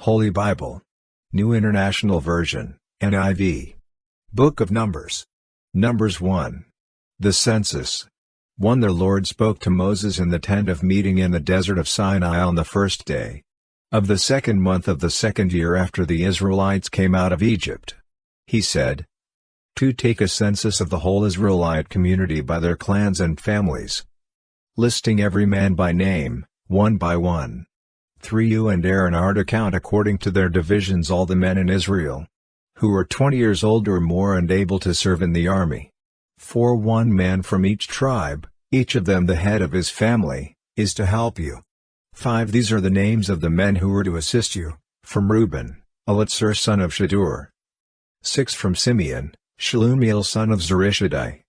Holy Bible. New International Version, NIV. Book of Numbers. Numbers 1. The Census. 1. The Lord spoke to Moses in the tent of meeting in the desert of Sinai on the first day of the second month of the second year after the Israelites came out of Egypt. He said, 2. Take a census of the whole Israelite community by their clans and families, listing every man by name, one by one. 3. You and Aaron are to count according to their divisions all the men in Israel who are 20 years old or more and able to serve in the army. 4. 1 man from each tribe, each of them the head of his family, is to help you. 5. These are the names of the men who are to assist you: from Reuben, Elitzur son of Shedeur. 6. From Simeon, Shelumiel son of Zurishaddai.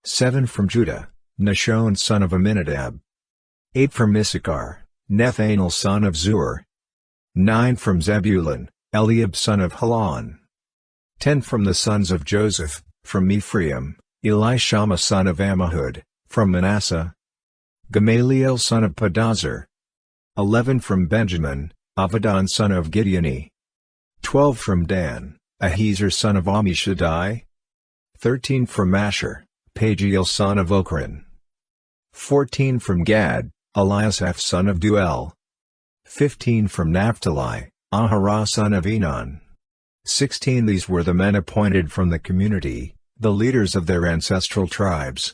7. From Judah, Nashon son of Amminadab. 8. From Issachar, Nethanel son of Zur. 9. From Zebulun, Eliab son of Helon. 10. From the sons of Joseph, from Ephraim, Elishama son of Ammihud. From Manasseh, Gamaliel son of Pedahzur. 11. From Benjamin, Avidan son of Gideoni. 12. From Dan, Ahiezer son of Ammishaddai. 13. From Asher, Pagiel son of Ochran. 14. From Gad, Eliasaph son of Duel. 15. From Naphtali, Ahara son of Enan. 16. These were the men appointed from the community, the leaders of their ancestral tribes.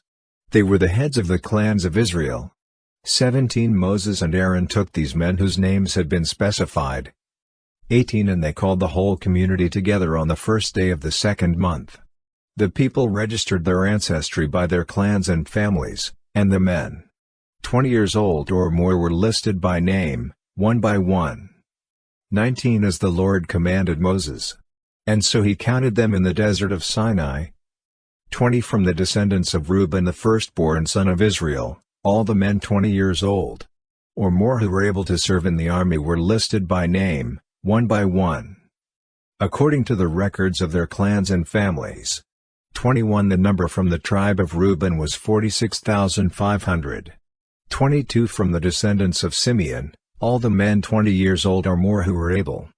They were the heads of the clans of Israel. 17. Moses and Aaron took these men whose names had been specified. 18. And they called the whole community together on the first day of the second month. The people registered their ancestry by their clans and families, and the men 20 years old or more were listed by name, one by one. 19. As the Lord commanded Moses. And so he counted them in the desert of Sinai. 20. From the descendants of Reuben the firstborn son of Israel, all the men 20 years old or more who were able to serve in the army were listed by name, one by one, according to the records of their clans and families. 21. The number from the tribe of Reuben was 46,500. 22. From the descendants of Simeon, all the men 20 years old or more who were able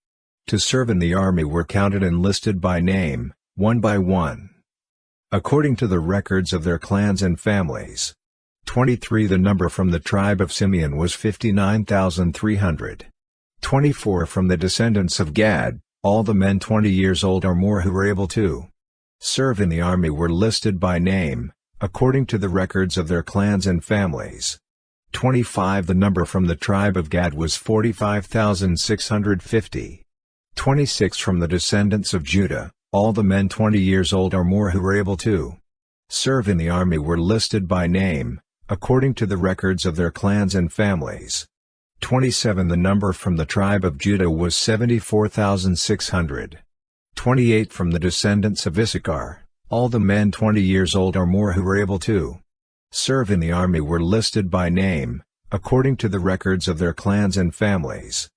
to serve in the army were counted and listed by name, one by one, according to the records of their clans and families. 23. The number from the tribe of Simeon was 59,300. 24. From the descendants of Gad, all the men 20 years old or more who were able to serve in the army were listed by name, according to the records of their clans and families. 25. The number from the tribe of Gad was 45,650. 26. From the descendants of Judah, all the men 20 years old or more who were able to serve in the army were listed by name, according to the records of their clans and families. 27. The number from the tribe of Judah was 74,600. 28. From the descendants of Issachar, all the men 20 years old or more who were able to serve in the army were listed by name, according to the records of their clans and families.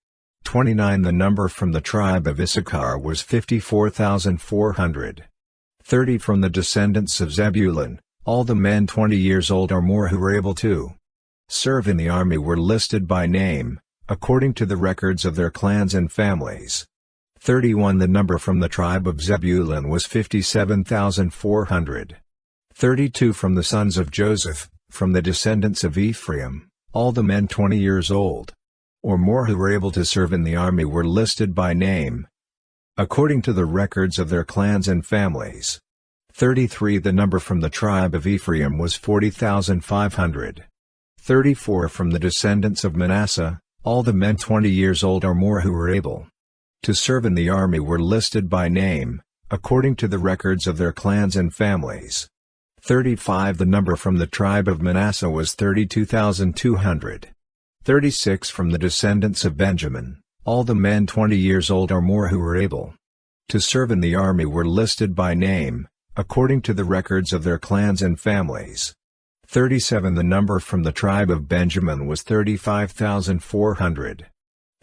29. The number from the tribe of Issachar was 54,400. 30. From the descendants of Zebulun, all the men 20 years old or more who were able to serve in the army were listed by name, according to the records of their clans and families. 31. The number from the tribe of Zebulun was 57,400. 32. From the sons of Joseph, from the descendants of Ephraim, all the men 20 years old or more who were able to serve in the army were listed by name, according to the records of their clans and families. 33. The number from the tribe of Ephraim was 40,500. 34. From the descendants of Manasseh, all the men 20 years old or more who were able to serve in the army were listed by name, according to the records of their clans and families. 35. The number from the tribe of Manasseh was 32,200. 36. From the descendants of Benjamin, all the men 20 years old or more who were able to serve in the army were listed by name, according to the records of their clans and families. 37. The number from the tribe of Benjamin was 35,400.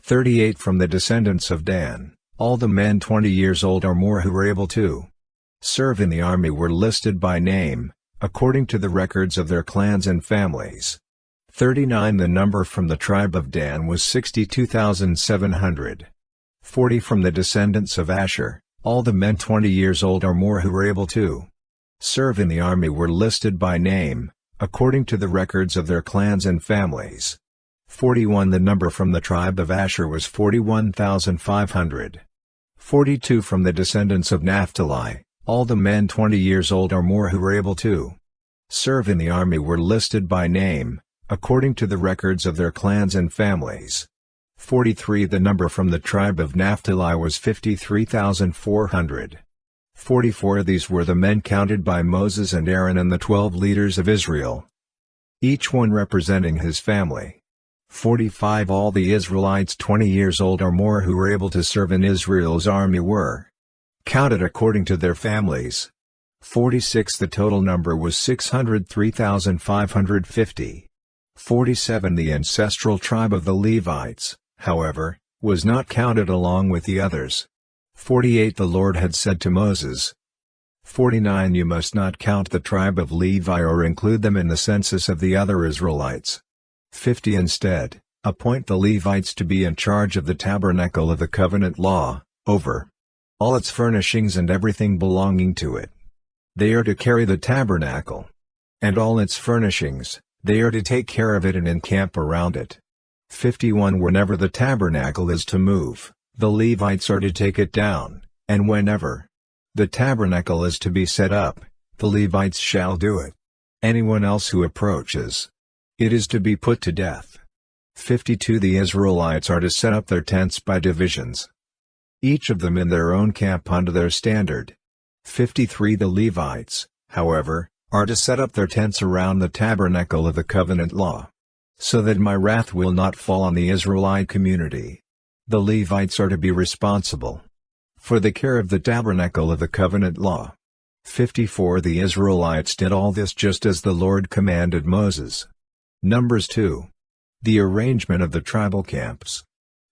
38. From the descendants of Dan, all the men 20 years old or more who were able to serve in the army were listed by name, according to the records of their clans and families. 39. The number from the tribe of Dan was 62,700. 40 from the descendants of Asher, all the men 20 years old or more who were able to serve in the army were listed by name, according to the records of their clans and families. 41 The number from the tribe of Asher was 41,500. 42 from the descendants of Naphtali, all the men 20 years old or more who were able to serve in the army were listed by name, according to the records of their clans and families. 43 The number from the tribe of Naphtali was 53,400. 44 These were the men counted by Moses and Aaron and the 12 leaders of Israel, each one representing his family. 45 All the Israelites 20 years old or more who were able to serve in Israel's army were counted according to their families. 46 The total number was 603,550. 47 The ancestral tribe of the Levites, however, was not counted along with the others. 48 The Lord had said to Moses. 49 You must not count the tribe of Levi or include them in the census of the other Israelites. 50 Instead, appoint the Levites to be in charge of the tabernacle of the covenant law, over all its furnishings and everything belonging to it. They are to carry the tabernacle and all its furnishings, they are to take care of it and encamp around it. 51 Whenever the tabernacle is to move, the Levites are to take it down, and whenever the tabernacle is to be set up, the Levites shall do it. Anyone else who approaches it is to be put to death. 52 The Israelites are to set up their tents by divisions, each of them in their own camp under their standard. 53 The Levites, however, are to set up their tents around the tabernacle of the covenant law, so that my wrath will not fall on the Israelite community. The Levites are to be responsible for the care of the tabernacle of the covenant law. 54 The Israelites did all this just as the Lord commanded Moses. Numbers 2. The arrangement of the tribal camps.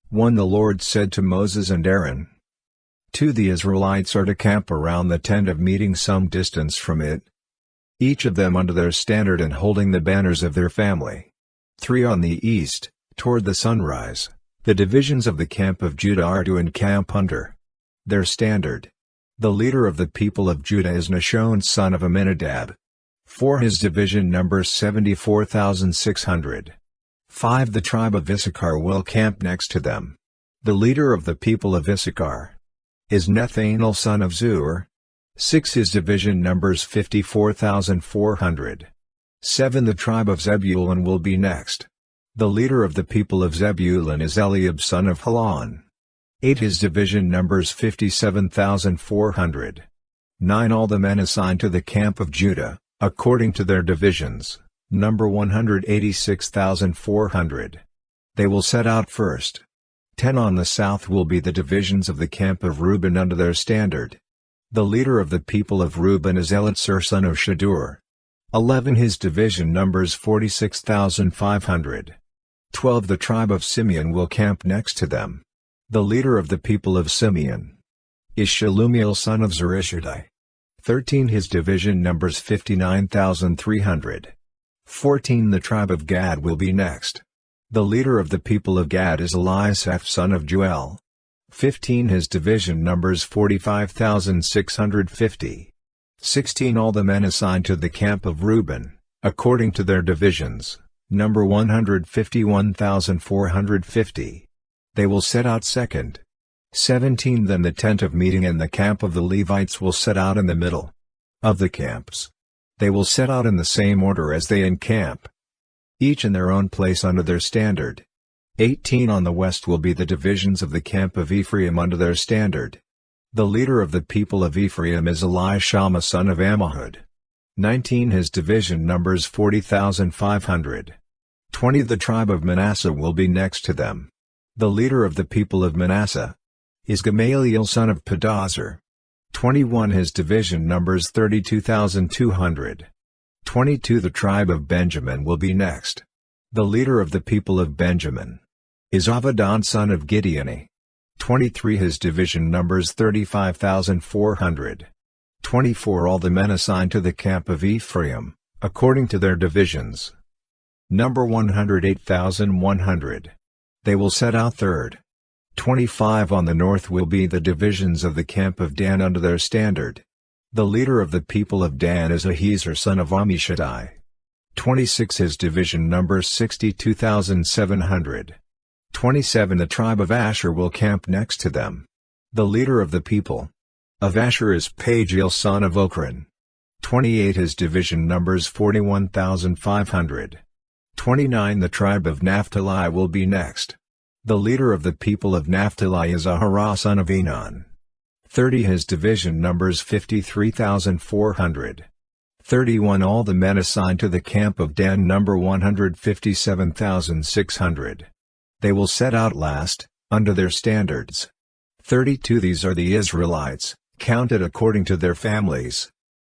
1 The Lord said to Moses and Aaron. 2 The Israelites are to camp around the tent of meeting some distance from it, each of them under their standard and holding the banners of their family. 3 On the east, toward the sunrise, the divisions of the camp of Judah are to encamp under their standard. The leader of the people of Judah is Nahshon son of Amminadab. 4 His division numbers 74,600. 5 The tribe of Issachar will camp next to them. The leader of the people of Issachar is Nethanel son of Zur. 6 His division numbers 54,400. 7 The tribe of Zebulun will be next. The leader of the people of Zebulun is Eliab son of Helon. 8 His division numbers 57,400. 9 All the men assigned to the camp of Judah, according to their divisions, number 186,400. They will set out first. 10 On the south will be the divisions of the camp of Reuben under their standard. The leader of the people of Reuben is Elitzur son of Shadur. 11 His division numbers 46,500. 12 The tribe of Simeon will camp next to them. The leader of the people of Simeon is Shelumiel son of Zurishaddai. 13 His division numbers 59,300. 14 The tribe of Gad will be next. The leader of the people of Gad is Elisaph son of Juel. 15 His division numbers 45,650. 16 All the men assigned to the camp of Reuben, according to their divisions, number 151,450. They will set out second. 17 Then the tent of meeting and the camp of the Levites will set out in the middle of the camps. They will set out in the same order as they encamp, each in their own place under their standard. 18 On the west will be the divisions of the camp of Ephraim under their standard. The leader of the people of Ephraim is Elishama son of Ammihud. 19 His division numbers 40,500. 20 The tribe of Manasseh will be next to them. The leader of the people of Manasseh is Gamaliel son of Pedazur. 21 His division numbers 32,200. 22 The tribe of Benjamin will be next. The leader of the people of Benjamin is Avidan son of Gideoni. 23 His division numbers 35,400. 24 All the men assigned to the camp of Ephraim, according to their divisions, number 108,100. They will set out third. 25 On the north will be the divisions of the camp of Dan under their standard. The leader of the people of Dan is Ahiezer son of Ammishaddai. 26 His division numbers 62,700. 27 The tribe of Asher will camp next to them. The leader of the people of Asher is Pagiel son of Ochran. 28 His division numbers 41,500. 29 The tribe of Naphtali will be next. The leader of the people of Naphtali is Ahara son of Enan. 30 His division numbers 53,400. 31 All the men assigned to the camp of Dan number 157,600. They will set out last, under their standards. 32 These are the Israelites, counted according to their families.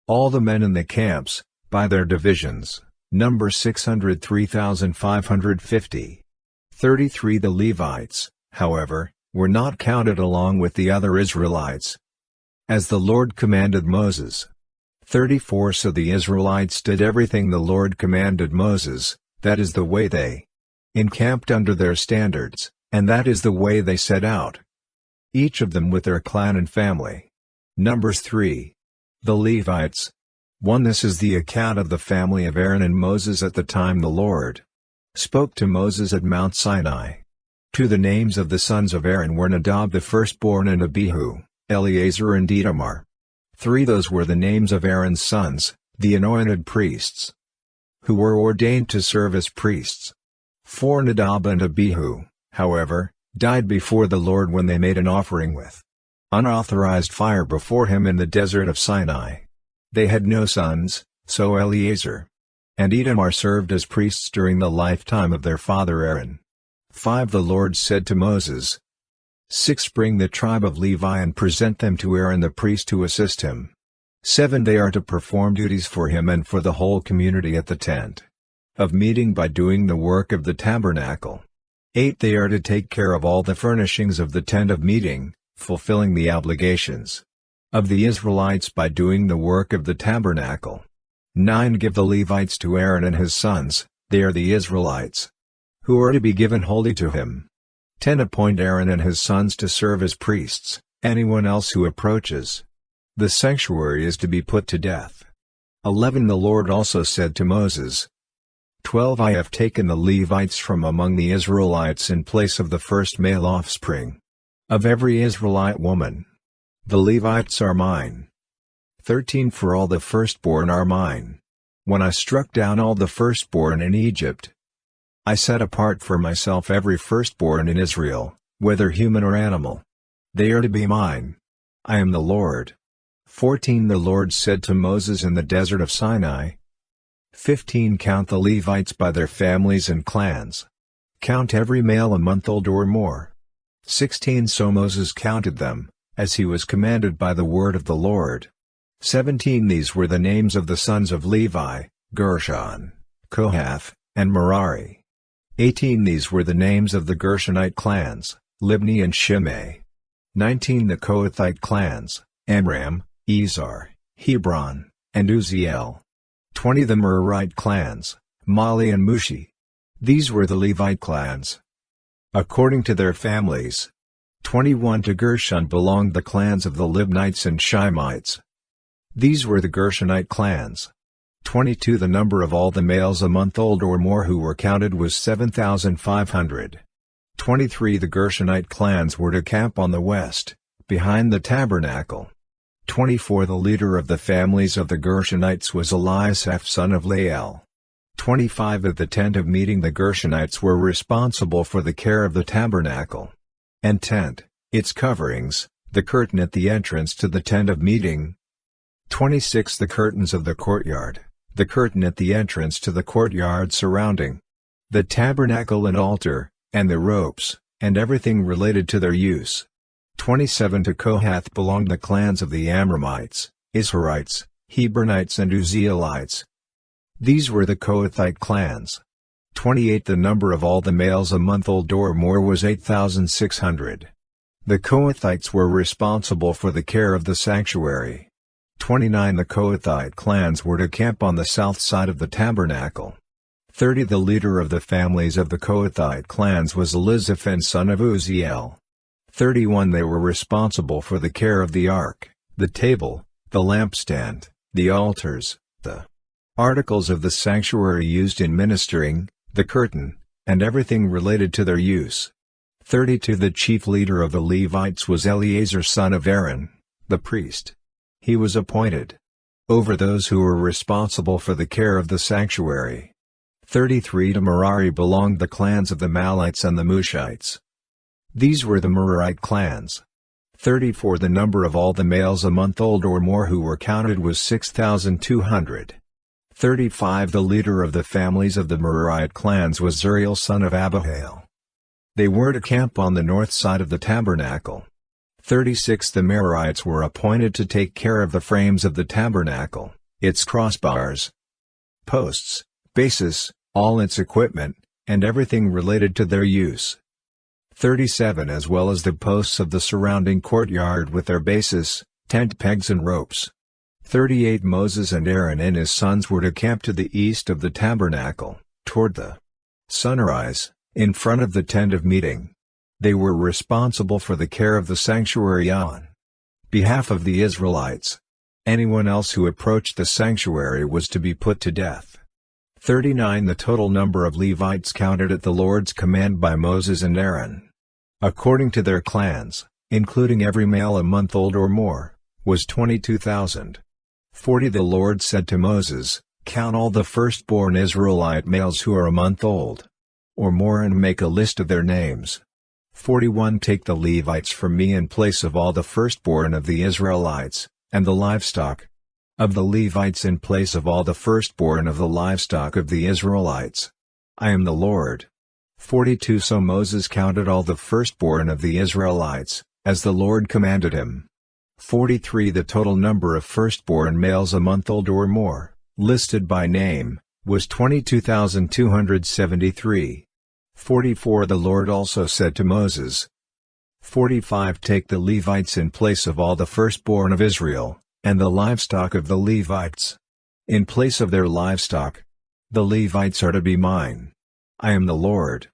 All the men in the camps, by their divisions, number 603,550. 33 The Levites, however, were not counted along with the other Israelites, as the Lord commanded Moses. 34 So the Israelites did everything the Lord commanded Moses, that is the way they encamped under their standards, and that is the way they set out, each of them with their clan and family. Numbers 3. The Levites. 1 This is the account of the family of Aaron and Moses at the time the Lord spoke to Moses at Mount Sinai. 2 The names of the sons of Aaron were Nadab the firstborn and Abihu, Eleazar and Itamar. 3 Those were the names of Aaron's sons, the anointed priests, who were ordained to serve as priests. 4 Nadab and Abihu, however, died before the Lord when they made an offering with unauthorized fire before him in the desert of Sinai. They had no sons, so Eleazar and Itamar served as priests during the lifetime of their father Aaron. 5 The Lord said to Moses, 6 Bring the tribe of Levi and present them to Aaron the priest to assist him. 7 They are to perform duties for him and for the whole community at the tent of meeting by doing the work of the tabernacle. 8 They are to take care of all the furnishings of the tent of meeting, fulfilling the obligations of the Israelites by doing the work of the tabernacle. 9 Give the Levites to Aaron and his sons, they are the Israelites, who are to be given wholly to him. 10 Appoint Aaron and his sons to serve as priests, anyone else who approaches the sanctuary is to be put to death. 11 The Lord also said to Moses, 12 I have taken the Levites from among the Israelites in place of the first male offspring of every Israelite woman. The Levites are mine. 13 For all the firstborn are mine. When I struck down all the firstborn in Egypt, I set apart for myself every firstborn in Israel, whether human or animal. They are to be mine. I am the Lord. 14 The Lord said to Moses in the desert of Sinai. 15 Count the Levites by their families and clans. Count every male a month old or more. 16 So Moses counted them, as he was commanded by the word of the Lord. 17 These were the names of the sons of Levi, Gershon, Kohath, and Merari. 18 These were the names of the Gershonite clans, Libni and Shimei. 19 The Kohathite clans, Amram, Izhar, Hebron, and Uzziel. 20 The Merarite clans, Mali and Mushi. These were the Levite clans, according to their families. 21 To Gershon belonged the clans of the Libnites and Shimeites. These were the Gershonite clans. 22 The number of all the males a month old or more who were counted was 7,500. 23 The Gershonite clans were to camp on the west, behind the tabernacle. 24 The leader of the families of the Gershonites was Eliasaph son of Lael. 25 At the tent of meeting the Gershonites were responsible for the care of the tabernacle and tent, its coverings, the curtain at the entrance to the tent of meeting. 26 The curtains of the courtyard, the curtain at the entrance to the courtyard surrounding the tabernacle and altar, and the ropes, and everything related to their use. 27 To Kohath belonged the clans of the Amramites, Izharites, Hebronites and Uzzielites. These were the Kohathite clans. 28 The number of all the males a month old or more was 8,600. The Kohathites were responsible for the care of the sanctuary. 29 The Kohathite clans were to camp on the south side of the tabernacle. 30 The leader of the families of the Kohathite clans was Elizaphan son of Uzziel. 31 They were responsible for the care of the ark, the table, the lampstand, the altars, the articles of the sanctuary used in ministering, the curtain, and everything related to their use. 32 The chief leader of the Levites was Eleazar son of Aaron, the priest. He was appointed over those who were responsible for the care of the sanctuary. 33 To Merari belonged the clans of the Malites and the Mushites. These were the Merarite clans. 34 The number of all the males a month old or more who were counted was 6,200. 35 The leader of the families of the Merarite clans was Zuriel son of Abihail. They were to camp on the north side of the tabernacle. 36 The Merarites were appointed to take care of the frames of the tabernacle, its crossbars, posts, bases, all its equipment, and everything related to their use. 37 As well as the posts of the surrounding courtyard with their bases, tent pegs and ropes. 38 Moses and Aaron and his sons were to camp to the east of the tabernacle, toward the sunrise, in front of the tent of meeting. They were responsible for the care of the sanctuary on behalf of the Israelites. Anyone else who approached the sanctuary was to be put to death. 39 The total number of Levites counted at the Lord's command by Moses and Aaron, according to their clans, including every male a month old or more, was 22,000. 40 The Lord said to Moses, "Count all the firstborn Israelite males who are a month old or more and make a list of their names." 41 Take the Levites from me in place of all the firstborn of the Israelites, and the livestock of the Levites in place of all the firstborn of the livestock of the Israelites. I am the Lord. 42 So Moses counted all the firstborn of the Israelites, as the Lord commanded him. 43 The total number of firstborn males a month old or more, listed by name, was 22,273. 44 The Lord also said to Moses. 45 Take the Levites in place of all the firstborn of Israel, and the livestock of the Levites. In place of their livestock, the Levites are to be mine. I am the Lord.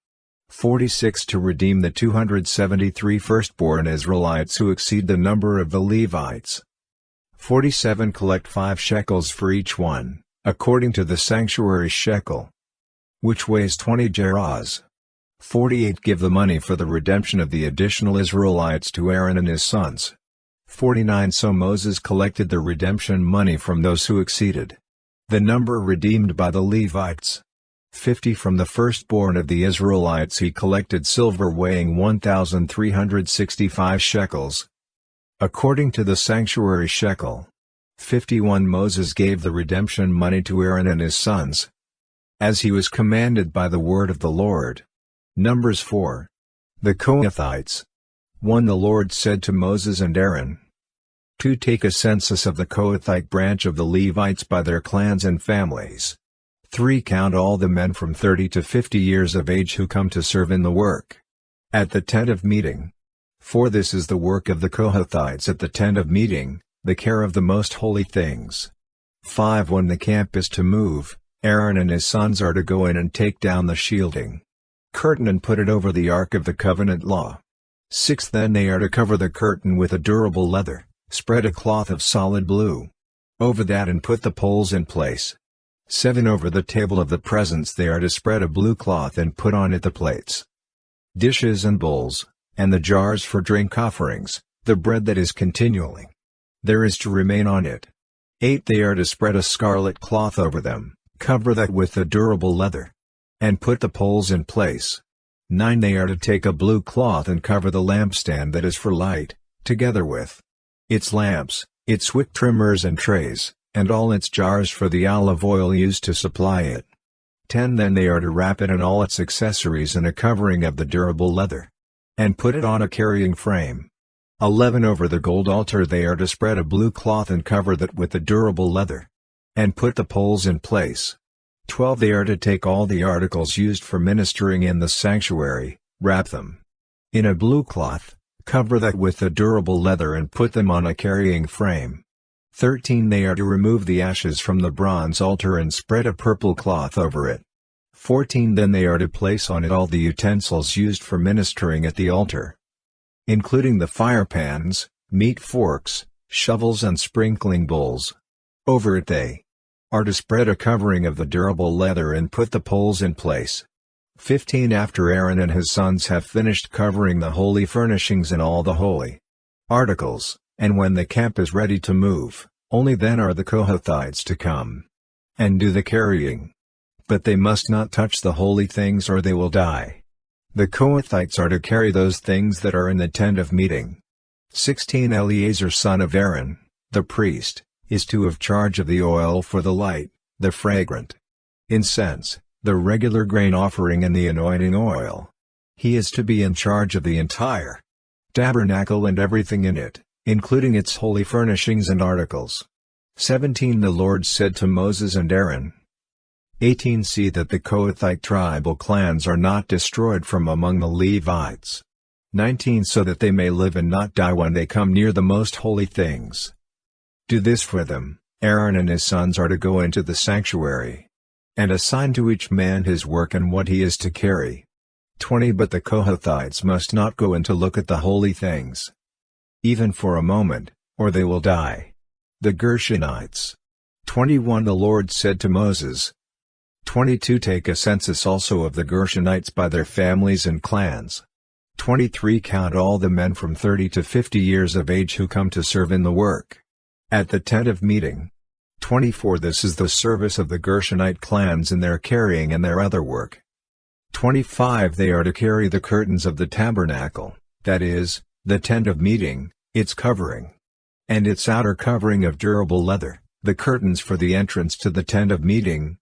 46 To redeem the 273 firstborn Israelites who exceed the number of the Levites. 47 Collect 5 shekels for each one, according to the sanctuary shekel, which weighs 20 gerahs. 48 Give the money for the redemption of the additional Israelites to Aaron and his sons. 49 So Moses collected the redemption money from those who exceeded the number redeemed by the Levites. 50 From the firstborn of the Israelites he collected silver weighing 1,365 shekels, according to the sanctuary shekel. 51 Moses gave the redemption money to Aaron and his sons, as he was commanded by the word of the Lord. Numbers 4. The Kohathites. 1 The Lord said to Moses and Aaron, 2 Take a census of the Kohathite branch of the Levites by their clans and families. 3 Count all the men from 30 to 50 years of age who come to serve in the work at the tent of meeting. 4 This is the work of the Kohathites at the tent of meeting, the care of the most holy things. 5 When the camp is to move, Aaron and his sons are to go in and take down the shielding curtain and put it over the ark of the covenant law. 6 Then they are to cover the curtain with a durable leather, spread a cloth of solid blue over that and put the poles in place. 7 Over the table of the presence they are to spread a blue cloth and put on it the plates, dishes and bowls, and the jars for drink offerings, the bread that is continually there is to remain on it. 8 They are to spread a scarlet cloth over them, cover that with the durable leather, and put the poles in place. 9 They are to take a blue cloth and cover the lampstand that is for light, together with its lamps, its wick trimmers and trays, and all its jars for the olive oil used to supply it. 10 Then they are to wrap it and all its accessories in a covering of the durable leather, and put it on a carrying frame. 11 Over the gold altar they are to spread a blue cloth and cover that with the durable leather, and put the poles in place. 12 They are to take all the articles used for ministering in the sanctuary, wrap them in a blue cloth, cover that with the durable leather and put them on a carrying frame. 13 They are to remove the ashes from the bronze altar and spread a purple cloth over it. 14 Then they are to place on it all the utensils used for ministering at the altar. including the fire pans, meat forks, shovels and sprinkling bowls. Over it they are to spread a covering of the durable leather and put the poles in place. 15 After Aaron and his sons have finished covering the holy furnishings and all the holy articles, and when the camp is ready to move, only then are the Kohathites to come and do the carrying. But they must not touch the holy things or they will die. The Kohathites are to carry those things that are in the tent of meeting. 16 Eleazar son of Aaron, the priest, is to have charge of the oil for the light, the fragrant incense, the regular grain offering and the anointing oil. He is to be in charge of the entire tabernacle and everything in it, including its holy furnishings and articles. 17 The Lord said to Moses and Aaron. 18 See that the Kohathite tribal clans are not destroyed from among the Levites. 19 So that they may live and not die when they come near the most holy things. Do this for them. Aaron and his sons are to go into the sanctuary and assign to each man his work and what he is to carry. 20 But the Kohathites must not go in to look at the holy things, even for a moment, or they will die. The Gershonites. 21 The Lord said to Moses. 22 Take a census also of the Gershonites by their families and clans. 23 Count all the men from 30 to 50 years of age who come to serve in the work at the tent of meeting. 24 This is the service of the Gershonite clans in their carrying and their other work. 25 They are to carry the curtains of the tabernacle, that is, the tent of meeting, its covering, and its outer covering of durable leather, the curtains for the entrance to the tent of meeting.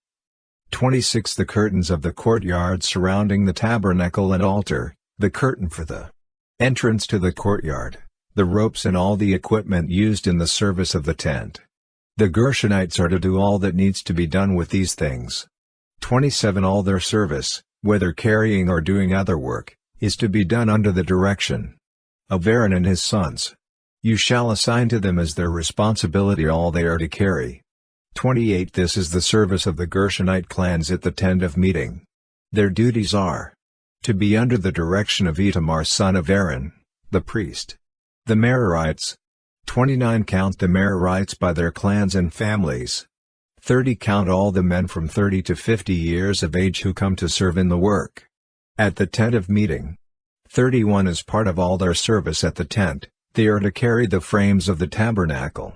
26 The curtains of the courtyard surrounding the tabernacle and altar, the curtain for the entrance to the courtyard, the ropes and all the equipment used in the service of the tent. The Gershonites are to do all that needs to be done with these things. 27 All their service, whether carrying or doing other work, is to be done under the direction of Aaron and his sons. You shall assign to them as their responsibility all they are to carry. 28 This is the service of the Gershonite clans at the tent of meeting. Their duties are to be under the direction of Itamar son of Aaron, the priest. The Merarites. 29 Count the Merarites by their clans and families. 30 Count all the men from 30 to 50 years of age who come to serve in the work at the tent of meeting. 31 As part of all their service at the tent, they are to carry the frames of the tabernacle,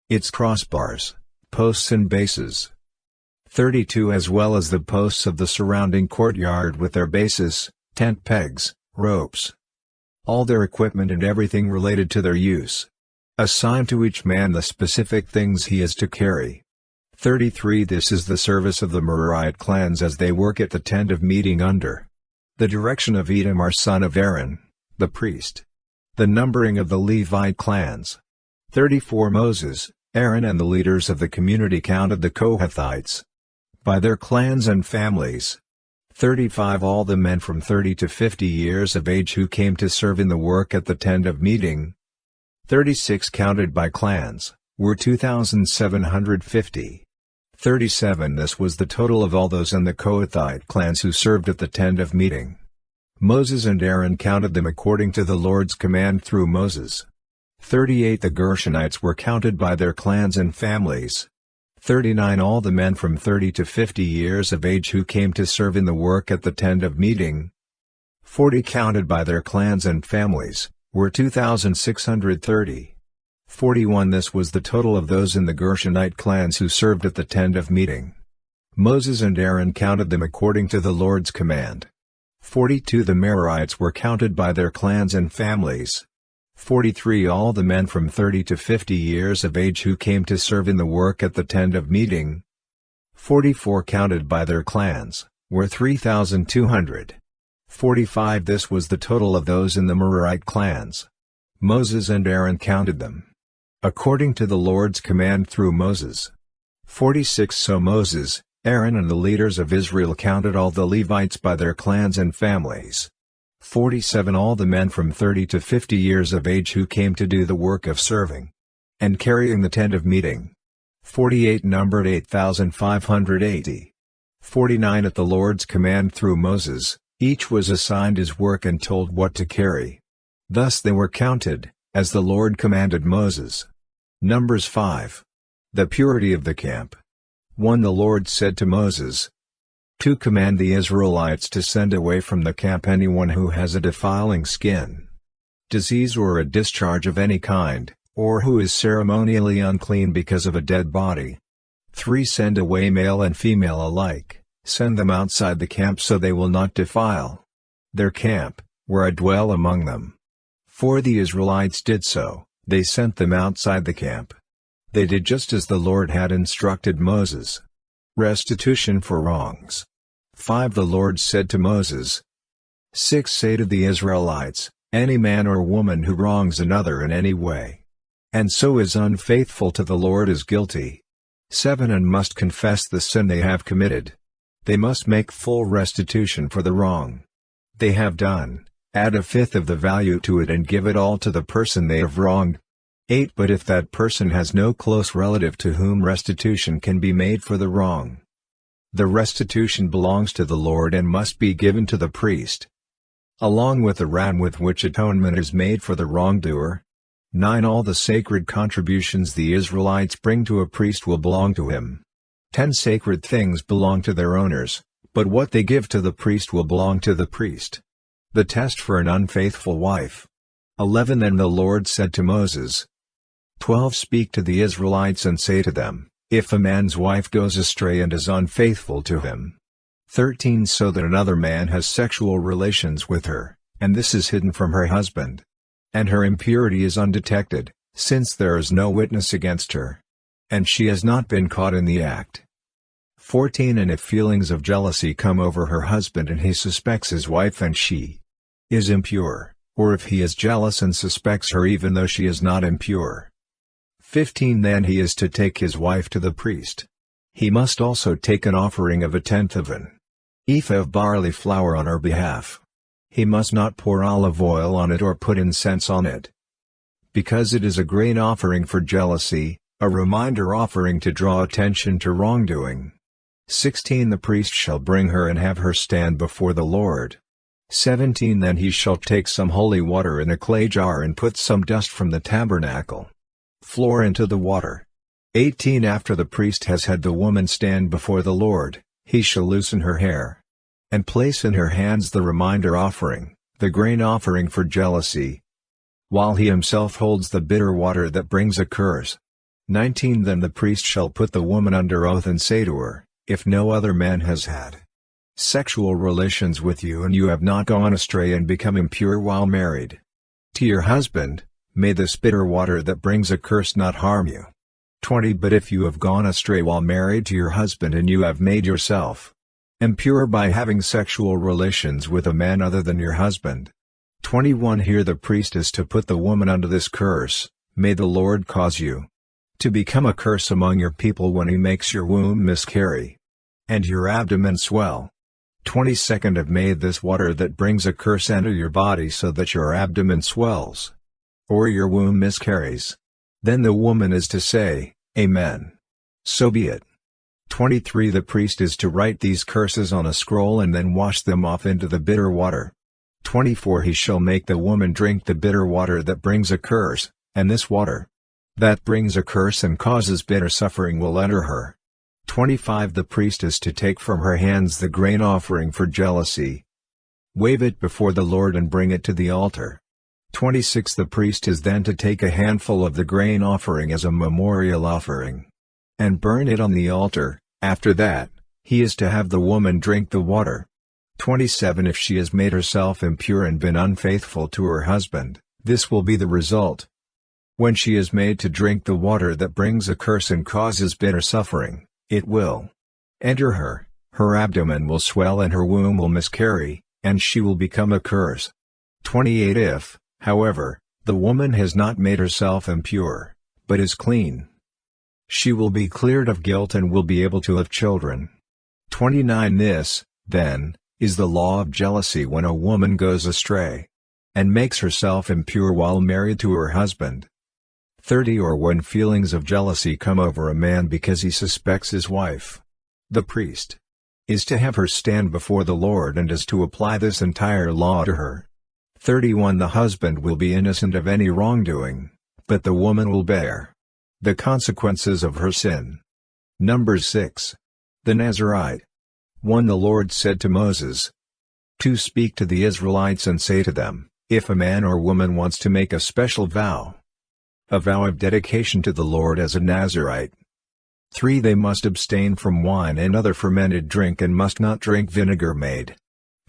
its crossbars, posts and bases. 32 As well as the posts of the surrounding courtyard with their bases, tent pegs, ropes, all their equipment and everything related to their use. Assign to each man the specific things he is to carry. 33 This is the service of the Merarite clans as they work at the tent of meeting under the direction of Itamar son of Aaron, the priest. The numbering of the Levite clans. 34 Moses, Aaron and the leaders of the community counted the Kohathites by their clans and families. 35 All the men from 30 to 50 years of age who came to serve in the work at the tent of meeting. 36 Counted by clans, were 2,750. 37 This was the total of all those in the Kohathite clans who served at the tent of meeting. Moses and Aaron counted them according to the Lord's command through Moses. 38 The Gershonites were counted by their clans and families. 39 All the men from 30 to 50 years of age who came to serve in the work at the tent of meeting. 40 Counted by their clans and families, were 2,630. 41 This was the total of those in the Gershonite clans who served at the tent of meeting. Moses and Aaron counted them according to the Lord's command. 42 The Merarites were counted by their clans and families. 43 All the men from 30 to 50 years of age who came to serve in the work at the tent of meeting. 44 Counted by their clans, were 3,200. 45 This was the total of those in the Merarite clans. Moses and Aaron counted them according to the Lord's command through Moses. 46 So Moses, Aaron and the leaders of Israel counted all the Levites by their clans and families. 47 All the men from 30 to 50 years of age who came to do the work of serving and carrying the tent of meeting. 48 Numbered 8,580. 49 At the Lord's command through Moses, each was assigned his work and told what to carry. Thus they were counted, as the Lord commanded Moses. Numbers 5. The purity of the camp. 1. The Lord said to Moses, 2. Command the Israelites to send away from the camp anyone who has a defiling skin, disease or a discharge of any kind, or who is ceremonially unclean because of a dead body. 3. Send away male and female alike, send them outside the camp so they will not defile their camp, where I dwell among them. 4. The Israelites did so, they sent them outside the camp. They did just as the Lord had instructed Moses. Restitution for wrongs. 5. The Lord said to Moses, 6. Say to the Israelites, any man or woman who wrongs another in any way, and so is unfaithful to the Lord is guilty. 7. And must confess the sin they have committed. They must make full restitution for the wrong they have done, add 1/5 of the value to it and give it all to the person they have wronged. 8. But if that person has no close relative to whom restitution can be made for the wrong, the restitution belongs to the Lord and must be given to the priest, along with the ram with which atonement is made for the wrongdoer. 9. All the sacred contributions the Israelites bring to a priest will belong to him. 10. Sacred things belong to their owners, but what they give to the priest will belong to the priest. The test for an unfaithful wife. 11. Then the Lord said to Moses, 12. Speak to the Israelites and say to them, if a man's wife goes astray and is unfaithful to him. 13. So that another man has sexual relations with her, and this is hidden from her husband, and her impurity is undetected, since there is no witness against her, and she has not been caught in the act. 14. And if feelings of jealousy come over her husband and he suspects his wife and she is impure, or if he is jealous and suspects her even though she is not impure. 15. Then he is to take his wife to the priest. He must also take an offering of 1/10 of an ephah of barley flour on her behalf. He must not pour olive oil on it or put incense on it, because it is a grain offering for jealousy, a reminder offering to draw attention to wrongdoing. 16. The priest shall bring her and have her stand before the Lord. 17. Then he shall take some holy water in a clay jar and put some dust from the tabernacle floor into the water. 18. After the priest has had the woman stand before the Lord, he shall loosen her hair, and place in her hands the reminder offering, the grain offering for jealousy, while he himself holds the bitter water that brings a curse. 19. Then the priest shall put the woman under oath and say to her, if no other man has had sexual relations with you and you have not gone astray and become impure while married to your husband, may this bitter water that brings a curse not harm you. 20. But if you have gone astray while married to your husband and you have made yourself impure by having sexual relations with a man other than your husband. 21. Here the priest is to put the woman under this curse, may the Lord cause you to become a curse among your people when he makes your womb miscarry, and your abdomen swell. 22. Have made this water that brings a curse enter your body so that your abdomen swells, or your womb miscarries. Then the woman is to say, Amen. So be it. 23. The priest is to write these curses on a scroll and then wash them off into the bitter water. 24. He shall make the woman drink the bitter water that brings a curse, and this water that brings a curse and causes bitter suffering will enter her. 25. The priest is to take from her hands the grain offering for jealousy, wave it before the Lord and bring it to the altar. 26. The priest is then to take a handful of the grain offering as a memorial offering, and burn it on the altar. After that, he is to have the woman drink the water. 27. If she has made herself impure and been unfaithful to her husband, this will be the result. When she is made to drink the water that brings a curse and causes bitter suffering, it will enter her, her abdomen will swell and her womb will miscarry, and she will become a curse. 28. If, however, the woman has not made herself impure, but is clean, she will be cleared of guilt and will be able to have children. 29. This, then, is the law of jealousy when a woman goes astray, and makes herself impure while married to her husband. 30. Or when feelings of jealousy come over a man because he suspects his wife. The priest is to have her stand before the Lord and is to apply this entire law to her. 31 The husband will be innocent of any wrongdoing, but the woman will bear the consequences of her sin. Numbers 6. The Nazirite. 1 The Lord said to Moses, 2 Speak to the Israelites and say to them, if a man or woman wants to make a special vow, a vow of dedication to the Lord as a Nazirite. 3 They must abstain from wine and other fermented drink and must not drink vinegar made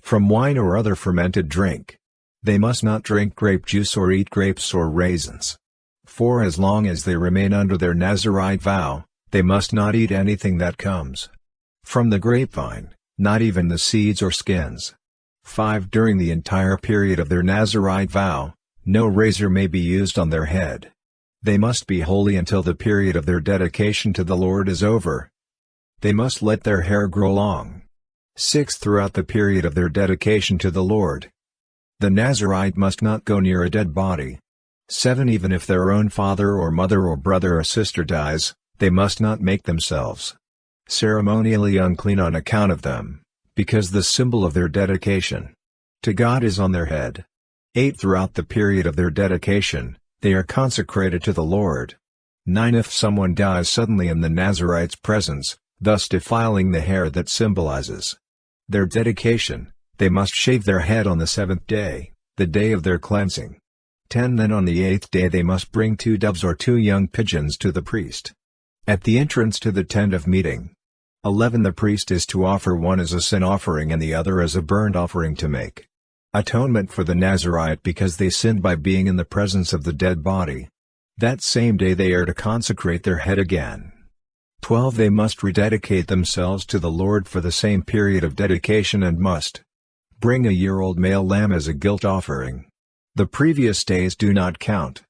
from wine or other fermented drink. They must not drink grape juice or eat grapes or raisins. 4 As long as they remain under their Nazirite vow, they must not eat anything that comes from the grapevine, not even the seeds or skins. 5 During the entire period of their Nazirite vow, no razor may be used on their head. They must be holy until the period of their dedication to the Lord is over. They must let their hair grow long. 6 Throughout the period of their dedication to the Lord, the Nazirite must not go near a dead body. 7 Even if their own father or mother or brother or sister dies, they must not make themselves ceremonially unclean on account of them, because the symbol of their dedication to God is on their head. 8 Throughout the period of their dedication, they are consecrated to the Lord. 9 If someone dies suddenly in the Nazirite's presence, thus defiling the hair that symbolizes their dedication, they must shave their head on the 7th day, the day of their cleansing. 10 Then on the 8th day they must bring 2 doves or 2 young pigeons to the priest at the entrance to the tent of meeting. 11 The priest is to offer one as a sin offering and the other as a burnt offering to make atonement for the Nazirite because they sinned by being in the presence of the dead body. That same day they are to consecrate their head again. 12 They must rededicate themselves to the Lord for the same period of dedication and must bring a year-old male lamb as a guilt offering. The previous days do not count,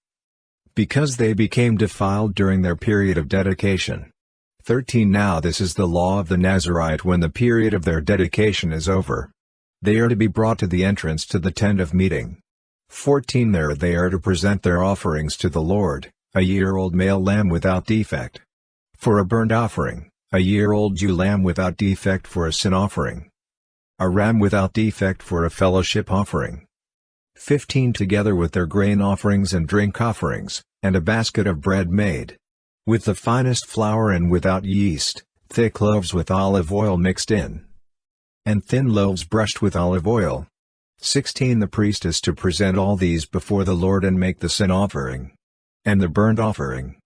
because they became defiled during their period of dedication. 13 Now this is the law of the Nazirite when the period of their dedication is over. They are to be brought to the entrance to the tent of meeting. 14 There they are to present their offerings to the Lord, a year-old male lamb without defect for a burnt offering, a year-old ewe lamb without defect for a sin offering, a ram without defect for a fellowship offering. 15 Together with their grain offerings and drink offerings, and a basket of bread made with the finest flour and without yeast, thick loaves with olive oil mixed in, and thin loaves brushed with olive oil. 16 The priest is to present all these before the Lord and make the sin offering and the burnt offering.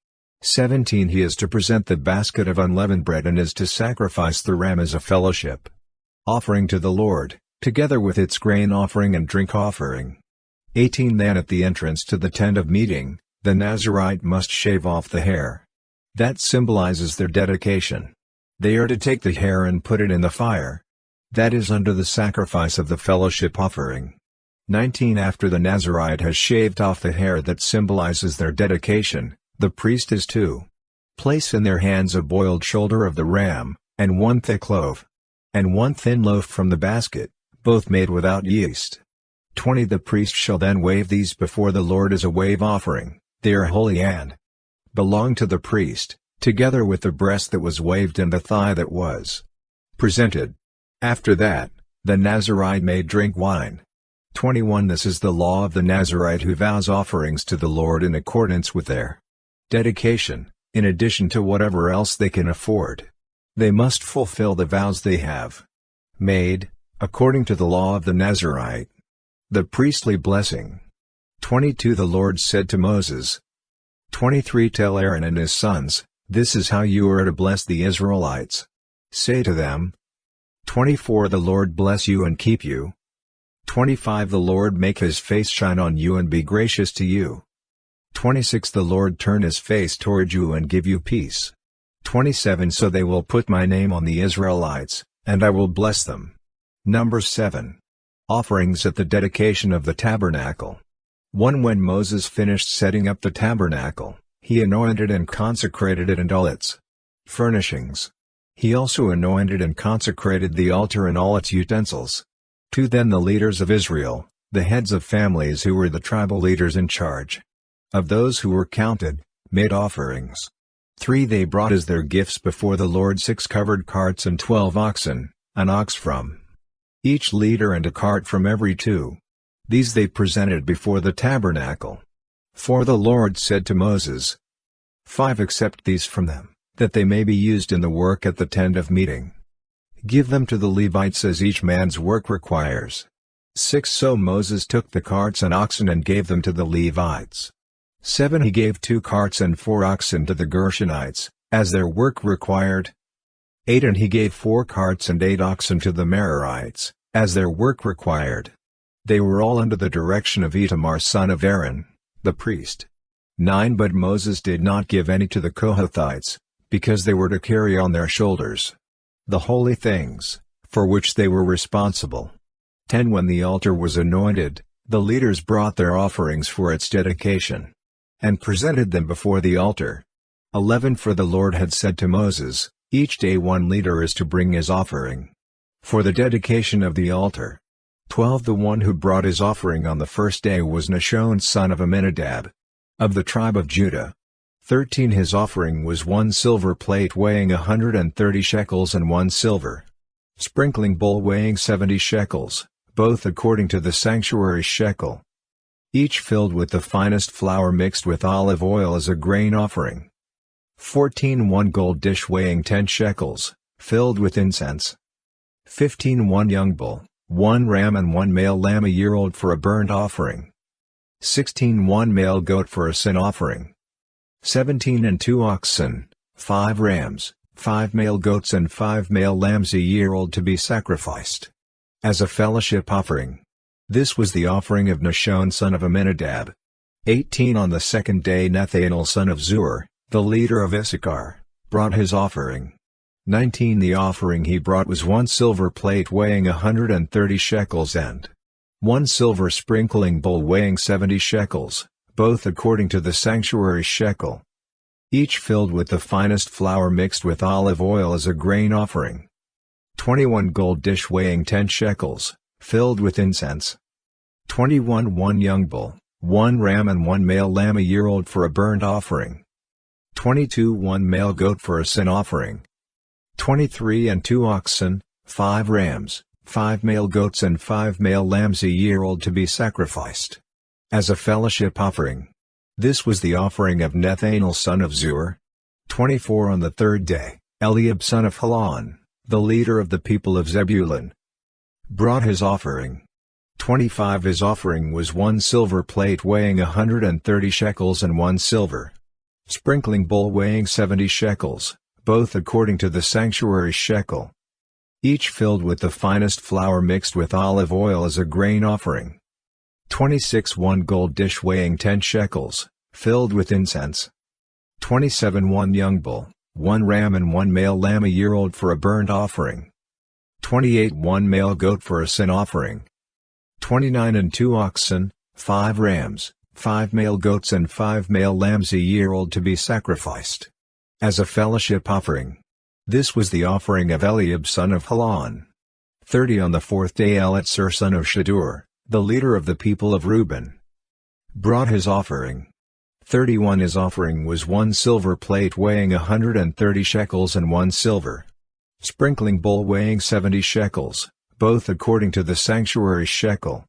17 He is to present the basket of unleavened bread and is to sacrifice the ram as a fellowship offering to the Lord, together with its grain offering and drink offering. 18 Then at the entrance to the tent of meeting, the Nazirite must shave off the hair that symbolizes their dedication. They are to take the hair and put it in the fire, that is under the sacrifice of the fellowship offering. 19 After the Nazirite has shaved off the hair that symbolizes their dedication, the priest is to place in their hands a boiled shoulder of the ram, and 1 thick loaf, and 1 thin loaf from the basket, both made without yeast. 20 The priest shall then wave these before the Lord as a wave offering. They are holy and belong to the priest, together with the breast that was waved and the thigh that was presented. After that, the Nazirite may drink wine. 21 This is the law of the Nazirite who vows offerings to the Lord in accordance with their dedication, in addition to whatever else they can afford. They must fulfill the vows they have made, according to the law of the Nazirite. The priestly blessing. 22 The Lord said to Moses. 23 Tell Aaron and his sons, this is how you are to bless the Israelites. Say to them. 24 The Lord bless you and keep you. 25 The Lord make his face shine on you and be gracious to you. 26 The Lord turn his face toward you and give you peace. 27 So they will put my name on the Israelites, and I will bless them. Number 7. Offerings at the dedication of the tabernacle. 1 When Moses finished setting up the tabernacle, he anointed and consecrated it and all its furnishings. He also anointed and consecrated the altar and all its utensils. 2 Then the leaders of Israel, the heads of families who were the tribal leaders in charge of those who were counted, made offerings. 3 They brought as their gifts before the Lord 6 covered carts and 12 oxen, an ox from each leader and a cart from every 2 These they presented before the tabernacle. For the Lord said to Moses, 5 accept these from them, that they may be used in the work at the tent of meeting. Give them to the Levites as each man's work requires. 6 So Moses took the carts and oxen and gave them to the Levites. 7 He gave 2 carts and 4 oxen to the Gershonites, as their work required. 8 And he gave 4 carts and 8 oxen to the Merarites, as their work required. They were all under the direction of Itamar son of Aaron, the priest. 9 But Moses did not give any to the Kohathites, because they were to carry on their shoulders the holy things, for which they were responsible. 10 When the altar was anointed, the leaders brought their offerings for its dedication, and presented them before the altar. 11 For the Lord had said to Moses, each day one leader is to bring his offering for the dedication of the altar. 12 The one who brought his offering on the first day was Nahshon son of Amminadab, of the tribe of Judah. 13 His offering was 1 silver plate weighing 130 shekels and 1 silver sprinkling bowl weighing 70 shekels, both according to the sanctuary shekel, each filled with the finest flour mixed with olive oil as a grain offering. 14 1 gold dish weighing 10 shekels, filled with incense. 15 1 young bull, 1 ram and 1 male lamb a year old for a burnt offering. 16 1 male goat for a sin offering. 17 And 2 oxen, 5 rams, 5 male goats and 5 male lambs a year old to be sacrificed as a fellowship offering. This was the offering of Nahshon son of Amminadab. 18 On the second day Nethanel son of Zur, the leader of Issachar, brought his offering. 19 The offering he brought was 1 silver plate weighing 130 shekels and 1 silver sprinkling bowl weighing 70 shekels, both according to the sanctuary shekel, each filled with the finest flour mixed with olive oil as a grain offering. 21 Gold dish weighing 10 shekels, filled with incense. 21 1 young bull, 1 ram and 1 male lamb a year old for a burnt offering. 22 1 male goat for a sin offering. 23 And 2 oxen, 5 rams, 5 male goats and 5 male lambs a year old to be sacrificed as a fellowship offering. This was the offering of Nethanel son of Zur. 24 On the third day, Eliab son of Helon, the leader of the people of Zebulun, brought his offering. 25 His offering was 1 silver plate weighing 130 shekels and 1 silver sprinkling bowl weighing 70 shekels, both according to the sanctuary shekel, each filled with the finest flour mixed with olive oil as a grain offering. 26 1 gold dish weighing 10 shekels, filled with incense. 27 1 young bull, 1 ram and 1 male lamb a year old for a burnt offering. 28 1 male goat for a sin offering. 29 And 2 oxen, 5 rams, 5 male goats and 5 male lambs a year old to be sacrificed as a fellowship offering. This was the offering of Eliab son of Helon. 30 On the fourth day Eleazar son of Shedeur, the leader of the people of Reuben, brought his offering. 31 His offering was 1 silver plate weighing 130 shekels and 1 silver sprinkling bowl weighing 70 shekels, both according to the sanctuary shekel,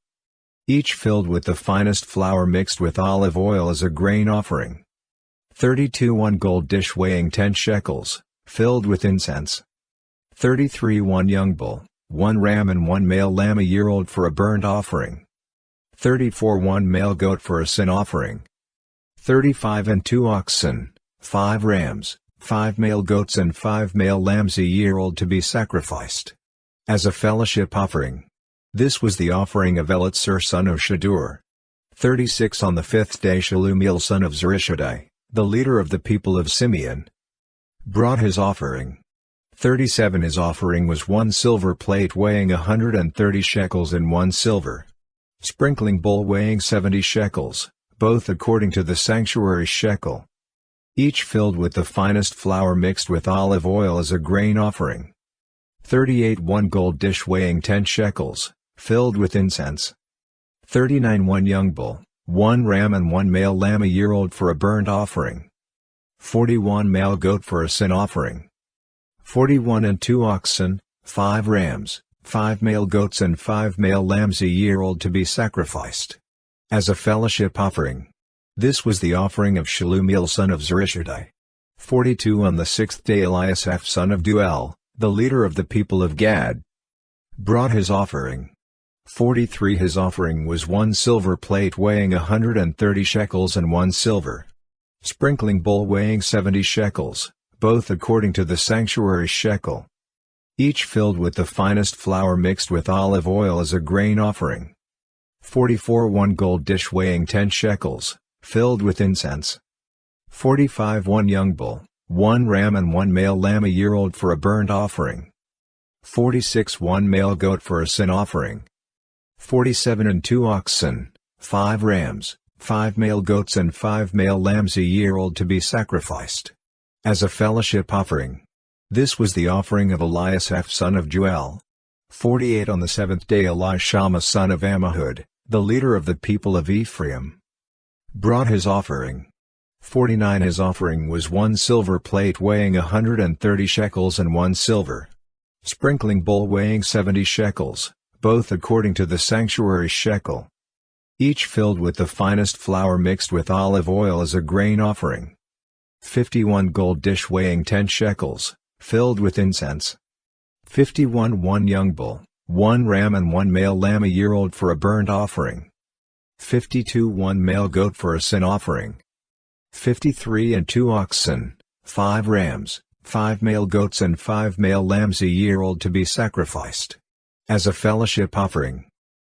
each filled with the finest flour mixed with olive oil as a grain offering. 32 1 gold dish weighing 10 shekels, filled with incense. 33 1 young bull, 1 ram and 1 male lamb a year old for a burnt offering. 34 1 male goat for a sin offering. 35 And 2 oxen, 5 rams, 5 male goats and 5 male lambs a year old to be sacrificed as a fellowship offering. This was the offering of Eleazar son of Shedeur. 36 On the fifth day Shelumiel son of Zurishaddai, the leader of the people of Simeon, brought his offering. 37 His offering was 1 silver plate weighing 130 shekels and 1 silver sprinkling bowl weighing 70 shekels, both according to the sanctuary shekel, each filled with the finest flour mixed with olive oil as a grain offering. 38 1 gold dish weighing 10 shekels, filled with incense. 39 1 young bull, 1 ram and 1 male lamb a year old for a burnt offering. 41 male goat for a sin offering. 41 And 2 oxen, 5 rams, 5 male goats and 5 male lambs a year old to be sacrificed as a fellowship offering. This was the offering of Shelumiel son of Zurishaddai. 42 On the 6th day Eliasaph son of Duel, the leader of the people of Gad, brought his offering. 43 His offering was 1 silver plate weighing 130 shekels and 1 silver sprinkling bowl weighing 70 shekels, both according to the sanctuary shekel, each filled with the finest flour mixed with olive oil as a grain offering. 44 1 gold dish weighing 10 shekels, filled with incense. 45 1 young bull, 1 ram and 1 male lamb a year old for a burnt offering. 46 1 male goat for a sin offering. 47 and 2 oxen, 5 rams, 5 male goats and 5 male lambs a year old to be sacrificed as a fellowship offering. This was the offering of Eliasaph son of Juel. 48 On the 7th day Elishama son of Ammihud, the leader of the people of Ephraim, brought his offering. 49 His offering was 1 silver plate weighing 130 shekels and 1 silver sprinkling bowl weighing 70 shekels, both according to the sanctuary shekel, each filled with the finest flour mixed with olive oil as a grain offering. 51 Gold dish weighing 10 shekels, filled with incense. 51 1 young bull, 1 ram and 1 male lamb a year old for a burnt offering. 52 1 male goat for a sin offering. 53 and 2 oxen, 5 rams, 5 male goats and 5 male lambs a year old to be sacrificed as a fellowship offering.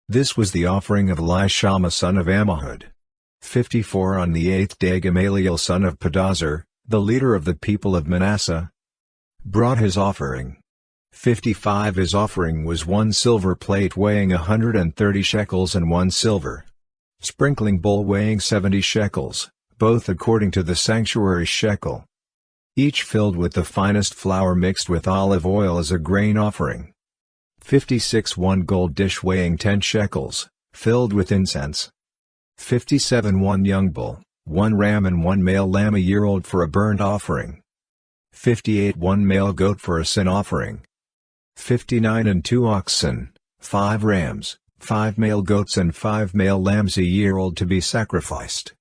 This was the offering of Elishama son of Ammihud. 54 On the 8th day Gamaliel son of Pedazur, the leader of the people of Manasseh, brought his offering. 55 His offering was 1 silver plate weighing 130 shekels and 1 silver sprinkling bowl weighing 70 shekels, both according to the sanctuary shekel, each filled with the finest flour mixed with olive oil as a grain offering. 56 1 gold dish weighing 10 shekels, filled with incense. 57 1 young bull, 1 ram and 1 male lamb a year old for a burnt offering. 58 1 male goat for a sin offering. 59 and 2 oxen, 5 rams, 5 male goats and 5 male lambs a year old to be sacrificed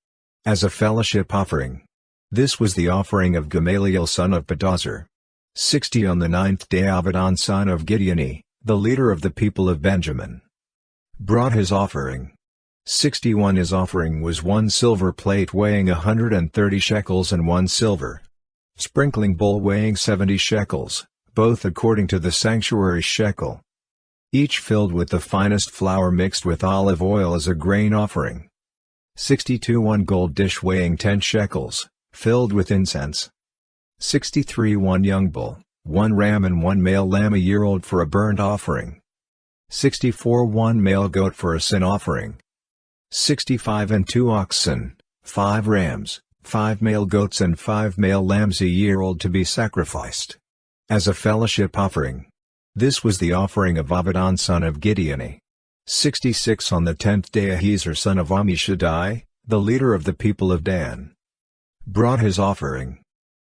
as a fellowship offering. This was the offering of Gamaliel son of Pedazur. 60 On the 9th day Abidan son of Gideoni, the leader of the people of Benjamin, brought his offering. 61 His offering was 1 silver plate weighing 130 shekels and 1 silver sprinkling bowl weighing 70 shekels, both according to the sanctuary shekel, each filled with the finest flour mixed with olive oil as a grain offering. 62 1 gold dish weighing 10 shekels, filled with incense. 63 1 young bull, 1 ram and 1 male lamb a year old for a burnt offering. 64 1 male goat for a sin offering. 65 and 2 oxen, 5 rams, 5 male goats and 5 male lambs a year old to be sacrificed as a fellowship offering. This was the offering of Abidan son of Gideoni. 66 On the 10th day Ahiezer son of Ammishaddai, the leader of the people of Dan, brought his offering.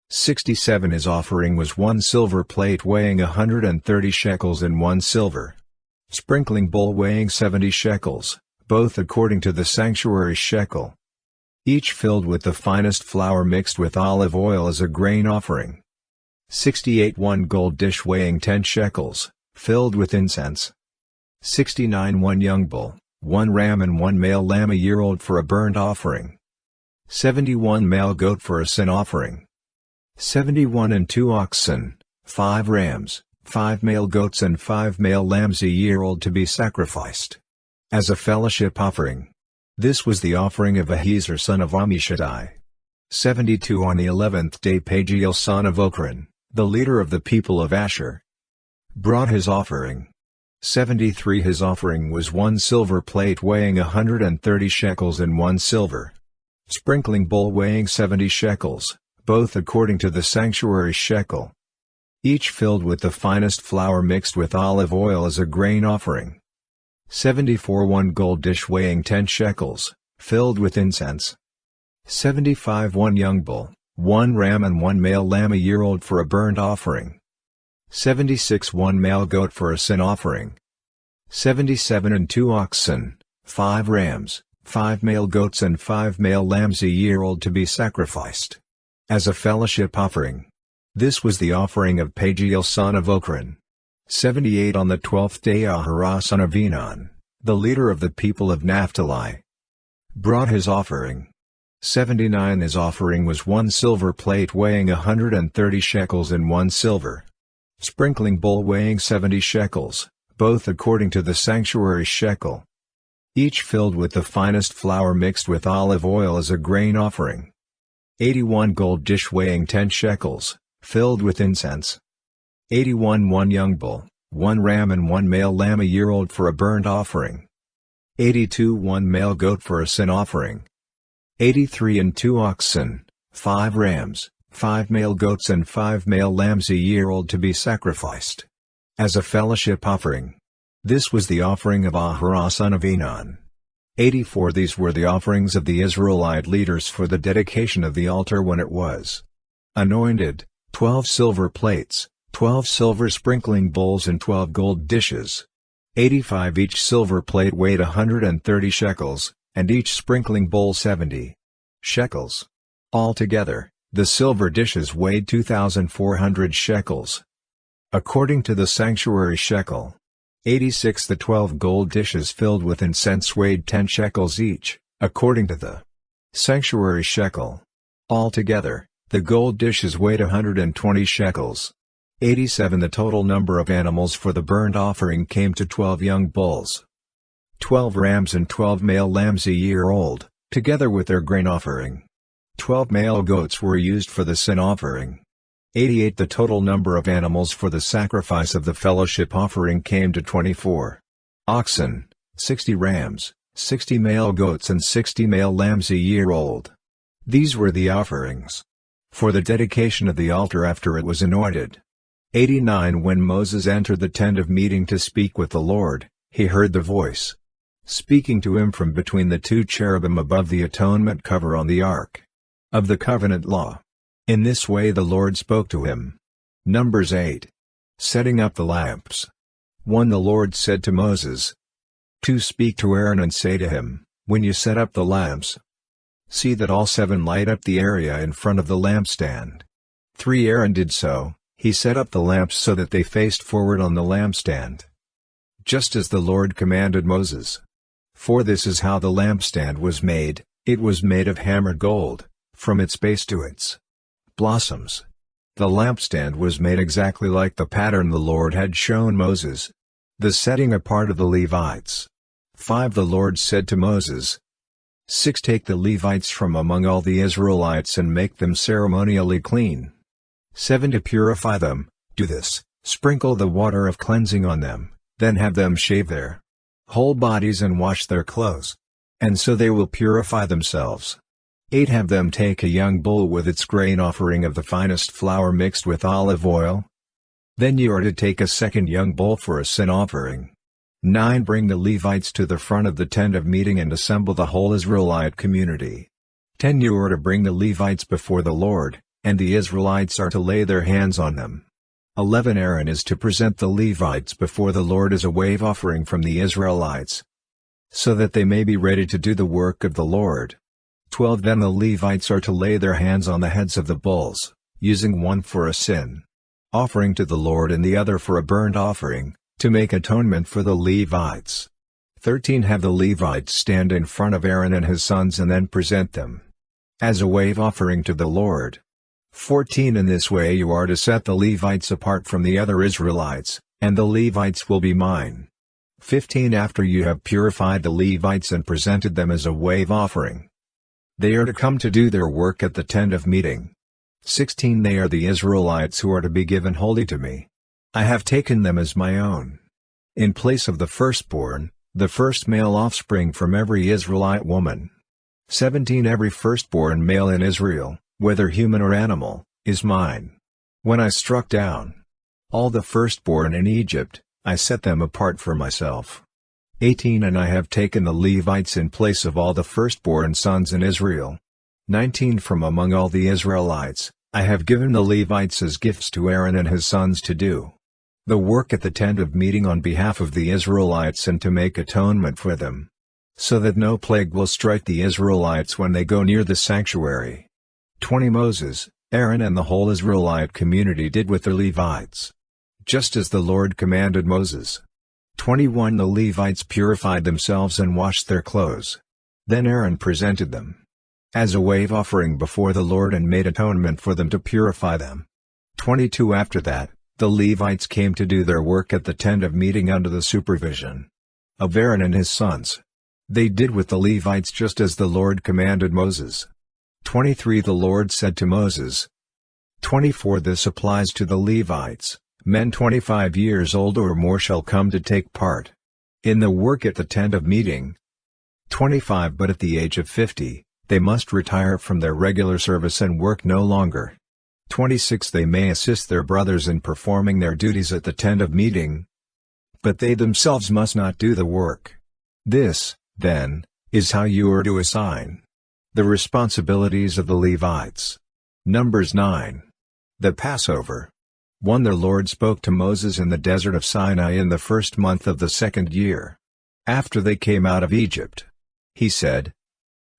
67 His offering was 1 silver plate weighing 130 shekels and 1 silver sprinkling bowl weighing 70 shekels, both according to the sanctuary shekel, each filled with the finest flour mixed with olive oil as a grain offering. 68 1 gold dish weighing 10 shekels, filled with incense. 69 1 young bull, 1 ram and 1 male lamb a year old for a burnt offering. 71 male goat for a sin offering. 71 and 2 oxen, 5 rams, 5 male goats and 5 male lambs a year old to be sacrificed as a fellowship offering. This was the offering of Ahiezer son of Ammishaddai. 72 On the 11th day Pagiel son of Ochran, the leader of the people of Asher, brought his offering. 73 His offering was 1 silver plate weighing 130 shekels and 1 silver sprinkling bowl weighing 70 shekels, both according to the sanctuary shekel, each filled with the finest flour mixed with olive oil as a grain offering. 74 1 gold dish weighing 10 shekels, filled with incense. 75 1 young bull, 1 ram and 1 male lamb a year old for a burnt offering. 76 1 male goat for a sin offering, 77 and 2 oxen, 5 rams, 5 male goats and 5 male lambs a year old to be sacrificed as a fellowship offering. This was the offering of Pagiel son of Ochran. 78 On the 12th day Ahira son of Enan, the leader of the people of Naphtali, brought his offering. 79 His offering was 1 silver plate weighing 130 shekels and 1 silver sprinkling bowl weighing 70 shekels, both according to the sanctuary shekel, each filled with the finest flour mixed with olive oil as a grain offering. 81 Gold dish weighing 10 shekels, filled with incense. 81 1 young bull, 1 ram and 1 male lamb a year old for a burnt offering. 82 1 male goat for a sin offering. 83 and 2 oxen, 5 rams, 5 male goats and 5 male lambs a year old to be sacrificed as a fellowship offering. This was the offering of Ahira son of Enan. 84 These were the offerings of the Israelite leaders for the dedication of the altar when it was anointed: 12 silver plates, 12 silver sprinkling bowls and 12 gold dishes. 85 Each silver plate weighed 130 shekels, and each sprinkling bowl 70 shekels. Altogether, the silver dishes weighed 2,400 shekels, according to the sanctuary shekel. 86 The 12 gold dishes filled with incense weighed 10 shekels each, according to the sanctuary shekel. Altogether, the gold dishes weighed 120 shekels. 87 The total number of animals for the burnt offering came to 12 young bulls, 12 rams and 12 male lambs a year old, together with their grain offering. 12 male goats were used for the sin offering. 88 The total number of animals for the sacrifice of the fellowship offering came to 24 oxen, 60 rams, 60 male goats and 60 male lambs a year old. These were the offerings for the dedication of the altar after it was anointed. 89 When Moses entered the tent of meeting to speak with the Lord, he heard the voice speaking to him from between the 2 cherubim above the atonement cover on the ark of the covenant law. In this way the Lord spoke to him. Numbers 8. Setting up the lamps. 1 The Lord said to Moses, 2 Speak to Aaron and say to him, when you set up the lamps, see that all 7 light up the area in front of the lampstand. 3 Aaron did so, he set up the lamps so that they faced forward on the lampstand, just as the Lord commanded Moses. 4 This is how the lampstand was made: it was made of hammered gold, from its base to its blossoms. The lampstand was made exactly like the pattern the Lord had shown Moses. The setting apart of the Levites. 5 The Lord said to Moses, 6 Take the Levites from among all the Israelites and make them ceremonially clean. 7 To purify them, do this: sprinkle the water of cleansing on them, then have them shave their whole bodies and wash their clothes, and so they will purify themselves. 8 Have them take a young bull with its grain offering of the finest flour mixed with olive oil. Then you are to take a second young bull for a sin offering. 9 Bring the Levites to the front of the tent of meeting and assemble the whole Israelite community. 10 You are to bring the Levites before the Lord, and the Israelites are to lay their hands on them. 11 Aaron is to present the Levites before the Lord as a wave offering from the Israelites, so that they may be ready to do the work of the Lord. 12 Then the Levites are to lay their hands on the heads of the bulls, using one for a sin offering to the Lord and the other for a burnt offering, to make atonement for the Levites. 13 Have the Levites stand in front of Aaron and his sons and then present them as a wave offering to the Lord. 14 In this way you are to set the Levites apart from the other Israelites, and the Levites will be mine. 15 After you have purified the Levites and presented them as a wave offering, they are to come to do their work at the tent of meeting. 16 They are the Israelites who are to be given wholly to me. I have taken them as my own. In place of the firstborn, the first male offspring from every Israelite woman. 17 Every firstborn male in Israel, whether human or animal, is mine. When I struck down all the firstborn in Egypt, I set them apart for myself. 18 And I have taken the Levites in place of all the firstborn sons in Israel. 19 From among all the Israelites, I have given the Levites as gifts to Aaron and his sons to do the work at the tent of meeting on behalf of the Israelites and to make atonement for them, so that no plague will strike the Israelites when they go near the sanctuary. 20 Moses, Aaron and the whole Israelite community did with the Levites, just as the Lord commanded Moses. 21 The Levites purified themselves and washed their clothes. Then Aaron presented them as a wave offering before the Lord and made atonement for them to purify them. 22 After that, the Levites came to do their work at the tent of meeting under the supervision of Aaron and his sons. They did with the Levites just as the Lord commanded Moses. 23 The Lord said to Moses. 24 This applies to the Levites. Men 25 years old or more shall come to take part in the work at the tent of meeting. 25 But at the age of 50, they must retire from their regular service and work no longer. 26 They may assist their brothers in performing their duties at the tent of meeting, but they themselves must not do the work. This, then, is how you are to assign the responsibilities of the Levites. Numbers 9. The Passover. 1 The Lord spoke to Moses in the desert of Sinai in the first month of the second year, after they came out of Egypt. He said,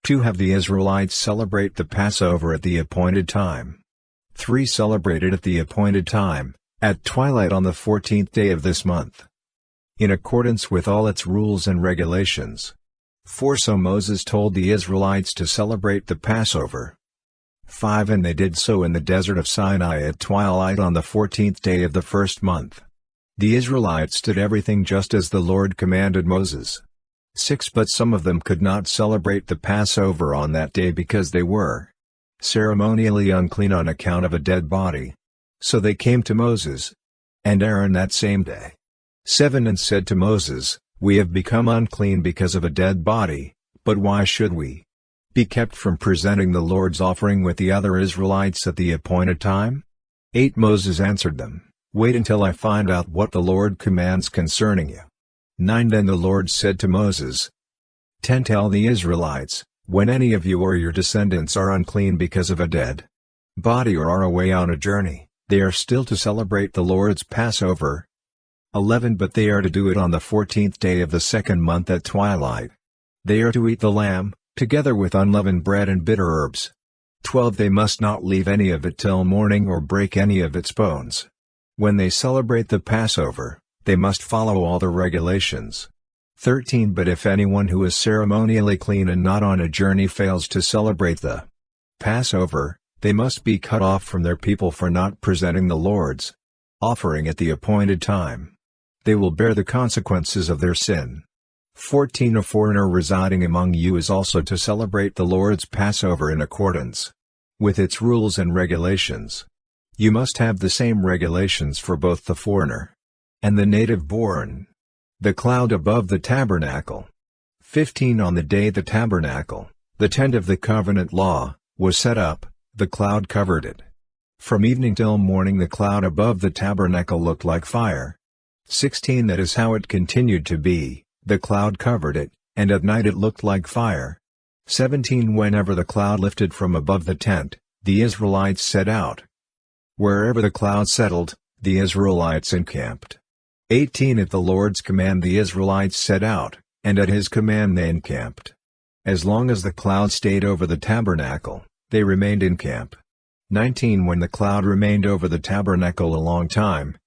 2 Have the Israelites celebrate the Passover at the appointed time. 3 Celebrate it at the appointed time, at twilight on the 14th day of this month, in accordance with all its rules and regulations. 4 So Moses told the Israelites to celebrate the Passover. 5 And they did so in the desert of Sinai at twilight on the 14th day of the first month. The Israelites did everything just as the Lord commanded Moses. 6 But some of them could not celebrate the Passover on that day because they were ceremonially unclean on account of a dead body. So they came to Moses and Aaron that same day. 7 And said to Moses, We have become unclean because of a dead body, but why should we be kept from presenting the Lord's offering with the other Israelites at the appointed time? 8 Moses answered them, Wait until I find out what the Lord commands concerning you. 9 Then the Lord said to Moses, 10 Tell the Israelites, when any of you or your descendants are unclean because of a dead body or are away on a journey, they are still to celebrate the Lord's Passover. 11 But they are to do it on the 14th day of the second month at twilight. They are to eat the lamb, together with unleavened bread and bitter herbs. 12 They must not leave any of it till morning or break any of its bones. When they celebrate the Passover, they must follow all the regulations. 13 But if anyone who is ceremonially clean and not on a journey fails to celebrate the Passover, they must be cut off from their people for not presenting the Lord's offering at the appointed time. They will bear the consequences of their sin. 14 A foreigner residing among you is also to celebrate the Lord's Passover in accordance with its rules and regulations. You must have the same regulations for both the foreigner and the native born. The cloud above the tabernacle. 15 On the day the tabernacle, the tent of the covenant law, was set up, the cloud covered it. From evening till morning the cloud above the tabernacle looked like fire. 16 That is how it continued to be, the cloud covered it, and at night it looked like fire. 17 Whenever the cloud lifted from above the tent, the Israelites set out. Wherever the cloud settled, the Israelites encamped. 18 At the Lord's command the Israelites set out, and at his command they encamped. As long as the cloud stayed over the tabernacle, they remained in camp. 19 When the cloud remained over the tabernacle a long time,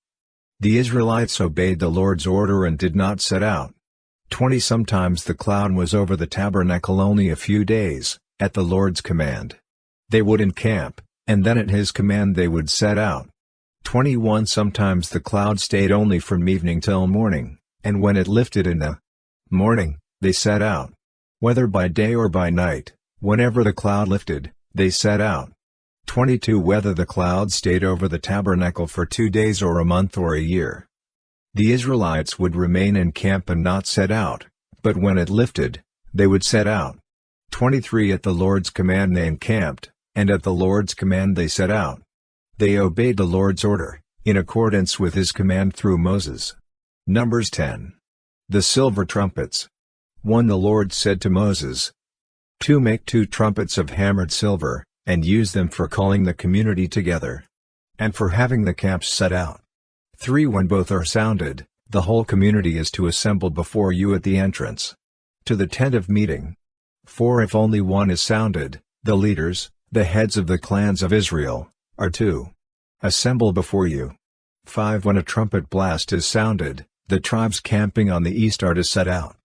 the Israelites obeyed the Lord's order and did not set out. 20 Sometimes the cloud was over the tabernacle only a few days, at the Lord's command. They would encamp, and then at his command they would set out. 21 Sometimes the cloud stayed only from evening till morning, and when it lifted in the morning, they set out. Whether by day or by night, whenever the cloud lifted, they set out. 22 Whether the cloud stayed over the tabernacle for 2 days or a month or a year, the Israelites would remain in camp and not set out, but when it lifted, they would set out. 23 At the Lord's command they encamped, and at the Lord's command they set out. They obeyed the Lord's order, in accordance with his command through Moses. Numbers 10. The silver trumpets. 1 The Lord said to Moses, 2 Make 2 trumpets of hammered silver, and use them for calling the community together, and for having the camps set out. 3 When both are sounded, the whole community is to assemble before you at the entrance to the tent of meeting. 4 If only one is sounded, the leaders, the heads of the clans of Israel, are to assemble before you. 5 When a trumpet blast is sounded, the tribes camping on the east are to set out.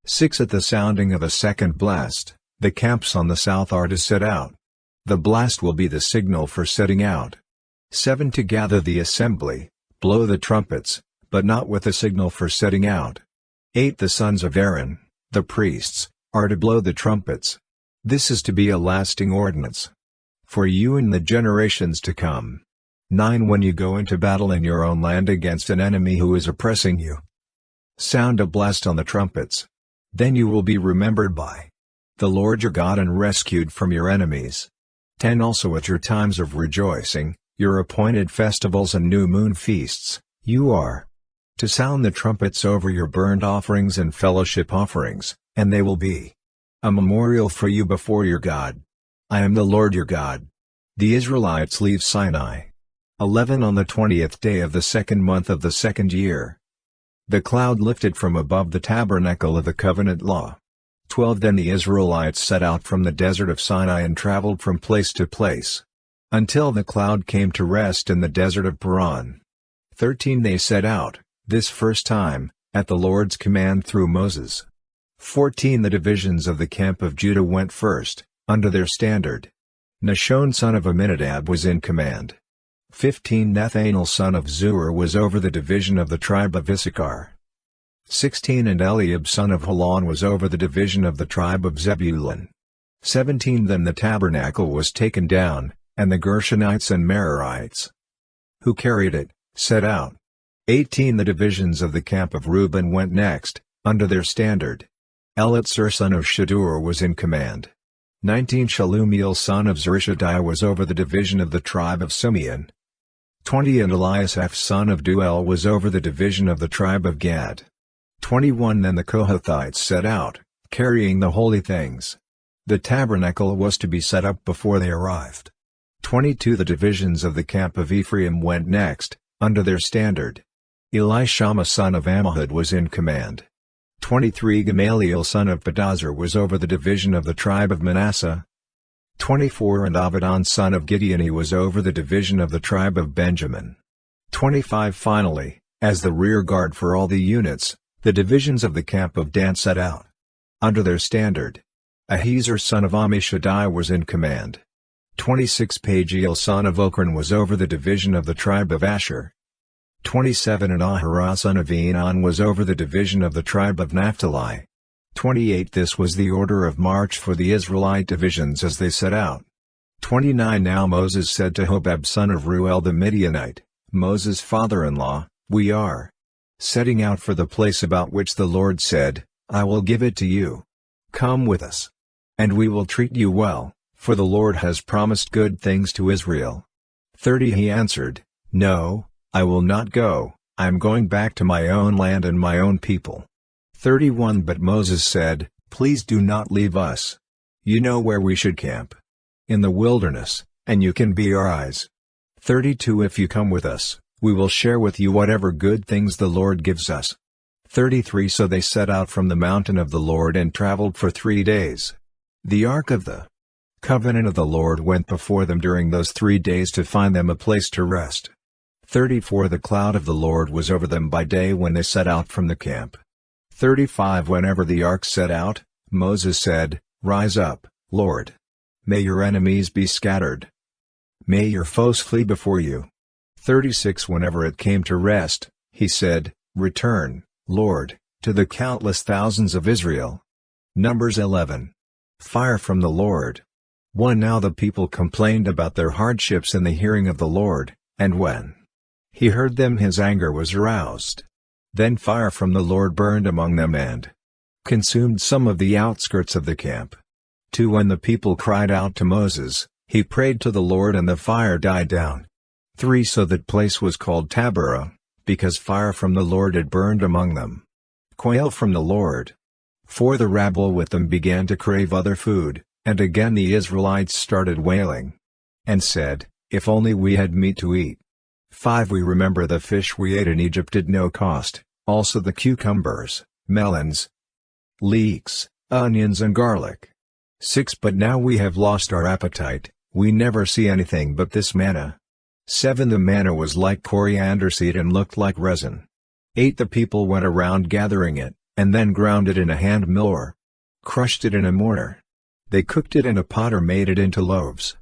6 At the sounding of a second blast, the camps on the south are to set out. The blast will be the signal for setting out. 7 To gather the assembly, blow the trumpets, but not with a signal for setting out. 8 The sons of Aaron, the priests, are to blow the trumpets. This is to be a lasting ordinance for you in the generations to come. 9 When you go into battle in your own land against an enemy who is oppressing you, sound a blast on the trumpets. Then you will be remembered by the Lord your God and rescued from your enemies. 10 Also at your times of rejoicing, your appointed festivals and new moon feasts, you are to sound the trumpets over your burnt offerings and fellowship offerings, and they will be a memorial for you before your God. I am the Lord your God. The Israelites leave Sinai. 11 On the 20th day of the second month of the second year, the cloud lifted from above the tabernacle of the covenant law. 12 Then the Israelites set out from the desert of Sinai and traveled from place to place, until the cloud came to rest in the desert of Paran. 13 They set out, this first time, at the Lord's command through Moses. 14 The divisions of the camp of Judah went first, under their standard. Nahshon son of Amminadab was in command. 15 Nathanael son of Zuar was over the division of the tribe of Issachar. 16 And Eliab son of Helon was over the division of the tribe of Zebulun. 17 Then the tabernacle was taken down, and the Gershonites and Merarites, who carried it, set out. 18 The divisions of the camp of Reuben went next, under their standard. Elitzur son of Shadur was in command. 19 Shalumiel son of Zurishaddai was over the division of the tribe of Simeon. 20 And Eliasaph son of Duel was over the division of the tribe of Gad. 21 Then the Kohathites set out, carrying the holy things. The tabernacle was to be set up before they arrived. 22 The divisions of the camp of Ephraim went next, under their standard. Elishama son of Ammihud was in command. 23 Gamaliel son of Pedazur was over the division of the tribe of Manasseh. 24 And Abidan son of Gideoni was over the division of the tribe of Benjamin. 25 Finally, as the rear guard for all the units, the divisions of the camp of Dan set out, under their standard. Ahiezer son of Ammishaddai was in command. 26 Pagiel son of Ochran was over the division of the tribe of Asher. 27 And Ahirah son of Enan was over the division of the tribe of Naphtali. 28 This was the order of march for the Israelite divisions as they set out. 29 Now Moses said to Hobab son of Ruel the Midianite, Moses' father-in-law, we are setting out for the place about which the Lord said, I will give it to you. Come with us, and we will treat you well, for the Lord has promised good things to Israel. 30 He answered, No, I will not go, I am going back to my own land and my own people. 31 But Moses said, Please do not leave us. You know where we should camp. In the wilderness, and you can be our eyes. 32 If you come with us, we will share with you whatever good things the Lord gives us. 33 So they set out from the mountain of the Lord and traveled for 3 days. The ark of the covenant of the Lord went before them during those 3 days to find them a place to rest. 34 The cloud of the Lord was over them by day when they set out from the camp. 35 Whenever the ark set out, Moses said, Rise up, Lord. May your enemies be scattered. May your foes flee before you. 36 Whenever it came to rest, he said, Return, Lord, to the countless thousands of Israel. Numbers 11. Fire from the Lord. 1 Now the people complained about their hardships in the hearing of the Lord, and when he heard them his anger was aroused. Then fire from the Lord burned among them and consumed some of the outskirts of the camp. 2 When the people cried out to Moses, he prayed to the Lord and the fire died down. 3 So that place was called Taberah, because fire from the Lord had burned among them. Quail from the Lord. 4 The rabble with them began to crave other food, and again the Israelites started wailing, and said, If only we had meat to eat. 5. We remember the fish we ate in Egypt at no cost, also the cucumbers, melons, leeks, onions and garlic. 6. But now we have lost our appetite, we never see anything but this manna. 7. The manna was like coriander seed and looked like resin. 8. The people went around gathering it, and then ground it in a hand mill or crushed it in a mortar. They cooked it in a pot or made it into loaves.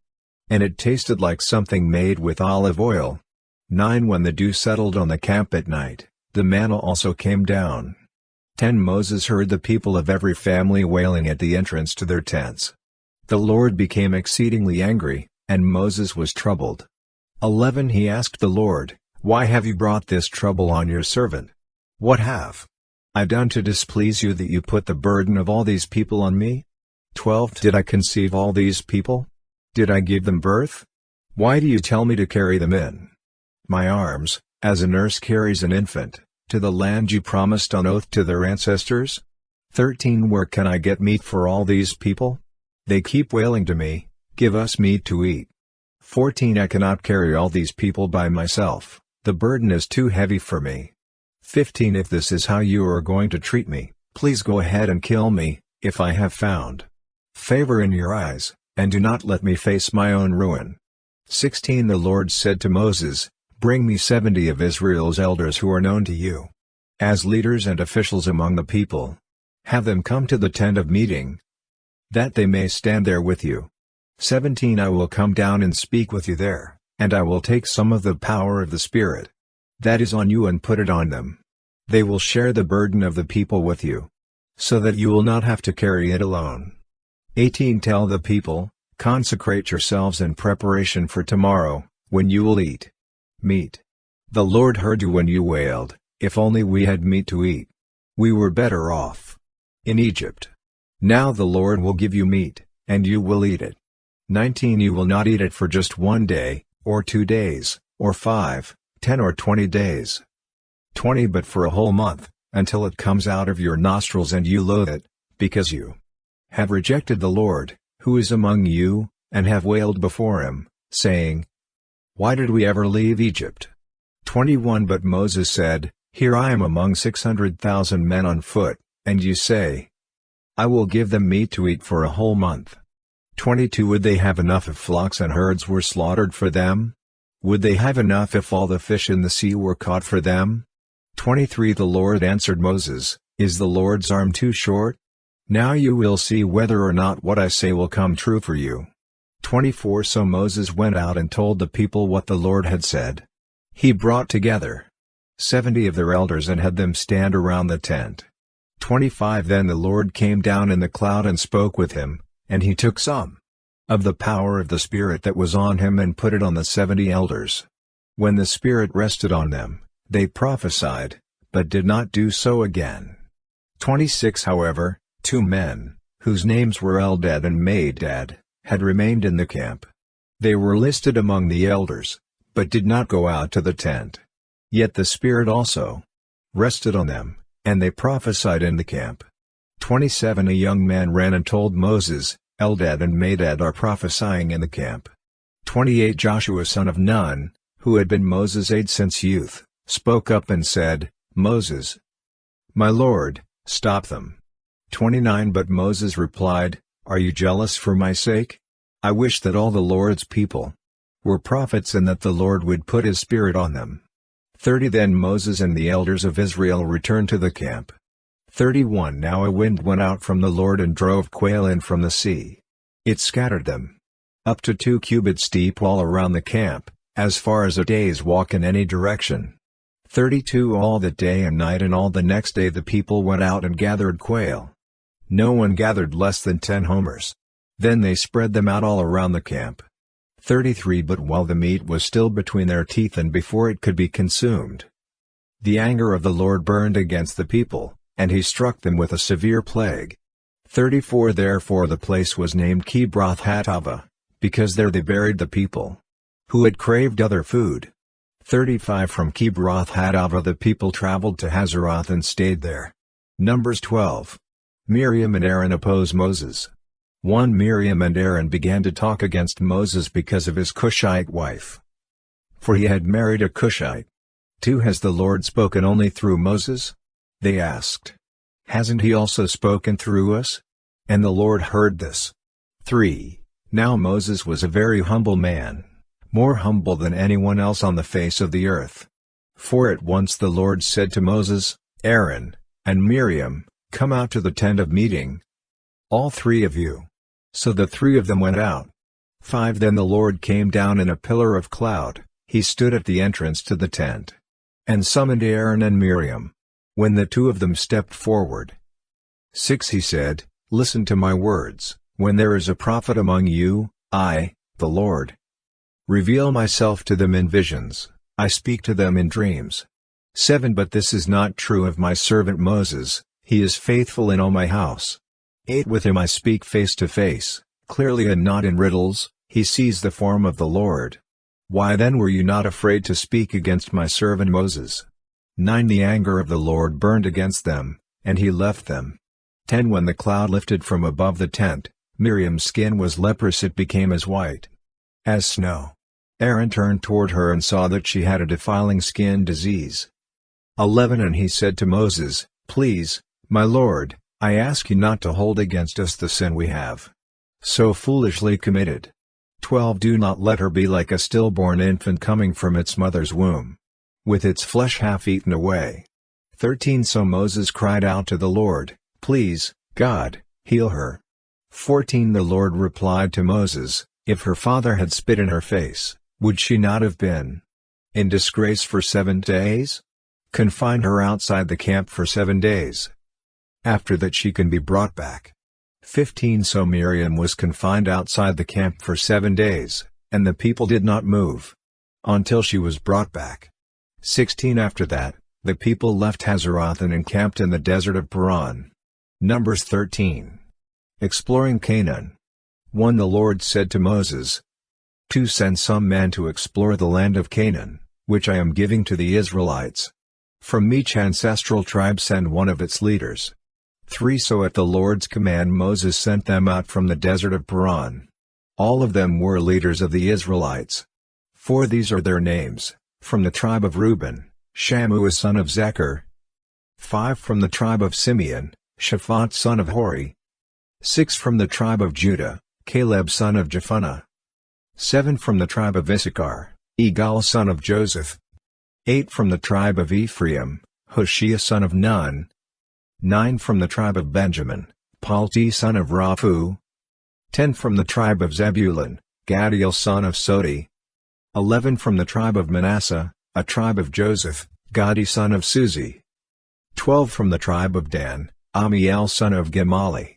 And it tasted like something made with olive oil. 9. When the dew settled on the camp at night, the manna also came down. 10. Moses heard the people of every family wailing at the entrance to their tents. The Lord became exceedingly angry, and Moses was troubled. 11. He asked the Lord, "Why have you brought this trouble on your servant? What have I done to displease you that you put the burden of all these people on me?" 12. Did I conceive all these people? Did I give them birth? Why do you tell me to carry them in my arms, as a nurse carries an infant, to the land you promised on oath to their ancestors? 13. Where can I get meat for all these people? They keep wailing to me, "Give us meat to eat." 14. I cannot carry all these people by myself, the burden is too heavy for me. 15. If this is how you are going to treat me, please go ahead and kill me, if I have found favor in your eyes, and do not let me face my own ruin. 16. The Lord said to Moses, "Bring me 70 of Israel's elders who are known to you as leaders and officials among the people. Have them come to the tent of meeting, that they may stand there with you." 17. I will come down and speak with you there, and I will take some of the power of the Spirit that is on you and put it on them. They will share the burden of the people with you, so that you will not have to carry it alone. 18. Tell the people, "Consecrate yourselves in preparation for tomorrow, when you will eat meat. The Lord heard you when you wailed, 'If only we had meat to eat. We were better off in Egypt.' Now the Lord will give you meat, and you will eat it." 19. You will not eat it for just 1 day, or 2 days, or 5, 10 or 20 days. 20. But for a whole month, until it comes out of your nostrils and you loathe it, because you have rejected the Lord, who is among you, and have wailed before him, saying, "Why did we ever leave Egypt?" 21. But Moses said, "Here I am among 600,000 men on foot, and you say, 'I will give them meat to eat for a whole month.' 22. Would they have enough if flocks and herds were slaughtered for them? Would they have enough if all the fish in the sea were caught for them?" 23. The Lord answered Moses, "Is the Lord's arm too short? Now you will see whether or not what I say will come true for you." 24. So Moses went out and told the people what the Lord had said. He brought together 70 of their elders and had them stand around the tent. 25. Then the Lord came down in the cloud and spoke with him, and he took some of the power of the Spirit that was on him and put it on the 70 elders. When the Spirit rested on them, they prophesied, but did not do so again. 26. However, 2 men, whose names were Eldad and Medad, had remained in the camp. They were listed among the elders, but did not go out to the tent. Yet the Spirit also rested on them, and they prophesied in the camp. 27. A young man ran and told Moses, "Eldad and Medad are prophesying in the camp." 28. Joshua son of Nun, who had been Moses' aide since youth, spoke up and said, "Moses, my lord, stop them." 29. But Moses replied, "Are you jealous for my sake? I wish that all the Lord's people were prophets and that the Lord would put his Spirit on them." 30. Then Moses and the elders of Israel returned to the camp. 31. Now a wind went out from the Lord and drove quail in from the sea. It scattered them up to 2 cubits deep all around the camp, as far as a day's walk in any direction. 32. All that day and night and all the next day the people went out and gathered quail. No one gathered less than 10 homers. Then they spread them out all around the camp. 33. But while the meat was still between their teeth and before it could be consumed, the anger of the Lord burned against the people, and he struck them with a severe plague. 34. Therefore the place was named Kibroth Hattaavah, because there they buried the people who had craved other food. 35. From Kibroth Hattaavah the people traveled to Hazeroth and stayed there. Numbers 12. Miriam and Aaron oppose Moses. 1. Miriam and Aaron began to talk against Moses because of his Cushite wife. for he had married a Cushite. 2. Has the Lord spoken only through Moses? They asked. Hasn't he also spoken through us? And the Lord heard this. 3. Now Moses was a very humble man, more humble than anyone else on the face of the earth. 4. At once the Lord said to Moses, Aaron, and Miriam, come out to the tent of meeting. All 3 of you. So the 3 of them went out. 5. Then the Lord came down in a pillar of cloud, he stood at the entrance to the tent, and summoned Aaron and Miriam. When the 2 of them stepped forward. 6. He said, Listen to my words, when there is a prophet among you, I, the Lord, reveal myself to them in visions, I speak to them in dreams. 7. But this is not true of my servant Moses, he is faithful in all my house. 8. With him I speak face to face, clearly and not in riddles, he sees the form of the Lord. Why then were you not afraid to speak against my servant Moses? 9. The anger of the Lord burned against them, and he left them. 10. When the cloud lifted from above the tent, Miriam's skin was leprous, it became as white as snow. Aaron turned toward her and saw that she had a defiling skin disease. 11. And he said to Moses, Please, my Lord, I ask you not to hold against us the sin we have so foolishly committed. 12. Do not let her be like a stillborn infant coming from its mother's womb, with its flesh half eaten away. 13. So Moses cried out to the Lord, Please, God, heal her. 14. The Lord replied to Moses, If her father had spit in her face, would she not have been in disgrace for 7 days? Confine her outside the camp for 7 days. After that she can be brought back. 15. So Miriam was confined outside the camp for 7 days, and the people did not move until she was brought back. 16. After that, the people left Hazeroth and encamped in the desert of Paran. Numbers 13. Exploring Canaan. 1. The Lord said to Moses, 2. Send some men to explore the land of Canaan, which I am giving to the Israelites. From each ancestral tribe send one of its leaders. 3. So at the Lord's command Moses sent them out from the desert of Paran. All of them were leaders of the Israelites. 4. These are their names, from the tribe of Reuben, Shammua son of Zechar. 5. From the tribe of Simeon, Shaphat son of Hori. 6. From the tribe of Judah, Caleb son of Jephunneh. 7. From the tribe of Issachar, Igal son of Joseph. 8. From the tribe of Ephraim, Hoshea son of Nun. 9. From the tribe of Benjamin, Palti son of Raphu. 10. From the tribe of Zebulun, Gadiel son of Sodi. 11. From the tribe of Manasseh, a tribe of Joseph, Gadi son of Suzi. 12. From the tribe of Dan, Amiel son of Gemali.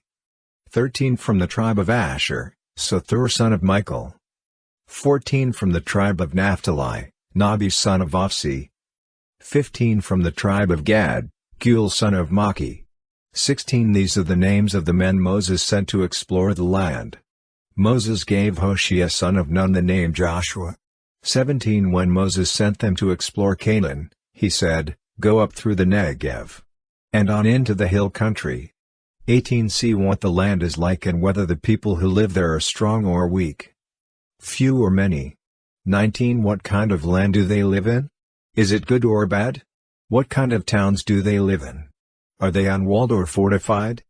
13. From the tribe of Asher, Sethur son of Michael. 14. From the tribe of Naphtali, Nabi son of Opsi. 15. From the tribe of Gad, Gul son of Maki. 16. These are the names of the men Moses sent to explore the land. Moses gave Hoshea son of Nun the name Joshua. 17. When Moses sent them to explore Canaan, he said, Go up through the Negev and on into the hill country. 18. See what the land is like and whether the people who live there are strong or weak, few or many. 19. What kind of land do they live in? Is it good or bad? What kind of towns do they live in? Are they unwalled or fortified?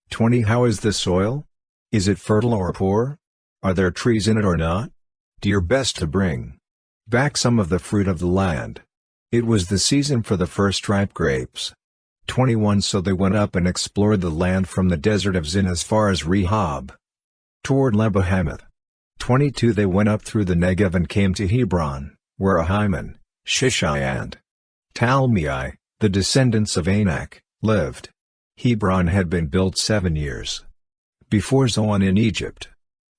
20. How is the soil? Is it fertile or poor? Are there trees in it or not? Do your best to bring back some of the fruit of the land. It was the season for the first ripe grapes. 21. So they went up and explored the land from the desert of Zin as far as Rehob, toward Lebo-hamath. 22. They went up through the Negev and came to Hebron, where Ahiman, Shishai and Talmai, the descendants of Anak, lived. Hebron had been built 7 years before Zoan in Egypt.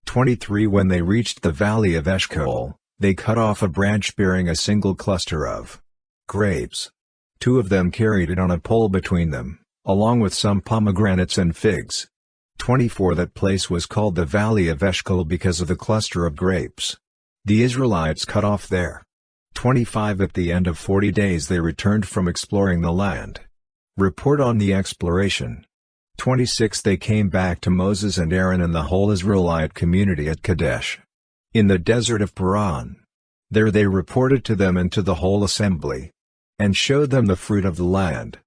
23. When they reached the valley of Eshcol, they cut off a branch bearing a single cluster of grapes. 2 of them carried it on a pole between them, along with some pomegranates and figs. 24. That place was called the valley of Eshcol because of the cluster of grapes the Israelites cut off there. 25. At the end of 40 days they returned from exploring the land. Report on the exploration. 26. They came back to Moses and Aaron and the whole Israelite community at Kadesh, in the desert of Paran. There they reported to them and to the whole assembly, and showed them the fruit of the land.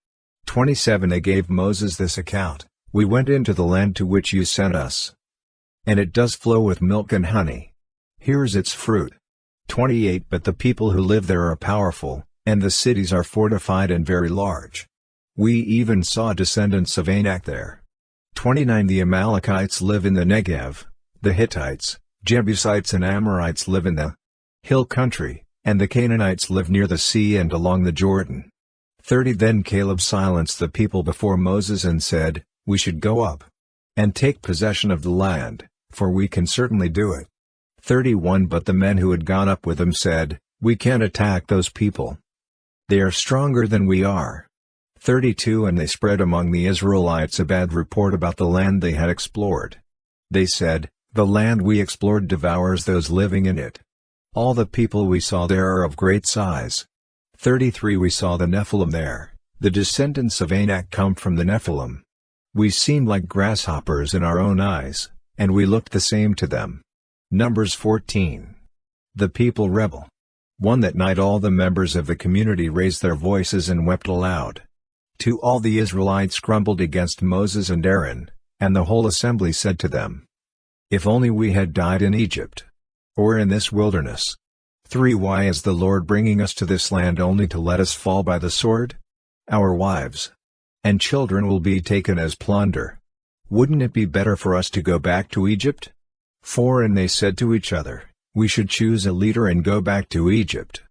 27 They gave Moses this account, "We went into the land to which you sent us. And it does flow with milk and honey. Here is its fruit." 28 But the people who live there are powerful, and the cities are fortified and very large. We even saw descendants of Anak there. 29 The Amalekites live in the Negev, the Hittites, Jebusites and Amorites live in the hill country, and the Canaanites live near the sea and along the Jordan. 30 Then Caleb silenced the people before Moses and said, "We should go up and take possession of the land, for we can certainly do it." 31 But the men who had gone up with him said, "We can't attack those people. They are stronger than we are." 32 And they spread among the Israelites a bad report about the land they had explored. They said, "The land we explored devours those living in it. All the people we saw there are of great size." 33 We saw the Nephilim there, the descendants of Anak come from the Nephilim. We seemed like grasshoppers in our own eyes, and we looked the same to them. Numbers 14. The people rebel. That night all the members of the community raised their voices and wept aloud. 2 All the Israelites grumbled against Moses and Aaron, and the whole assembly said to them, "If only we had died in Egypt, or in this wilderness." 3 Why is the Lord bringing us to this land only to let us fall by the sword? Our wives and children will be taken as plunder. Wouldn't it be better for us to go back to Egypt? 4 And they said to each other, "We should choose a leader and go back to Egypt."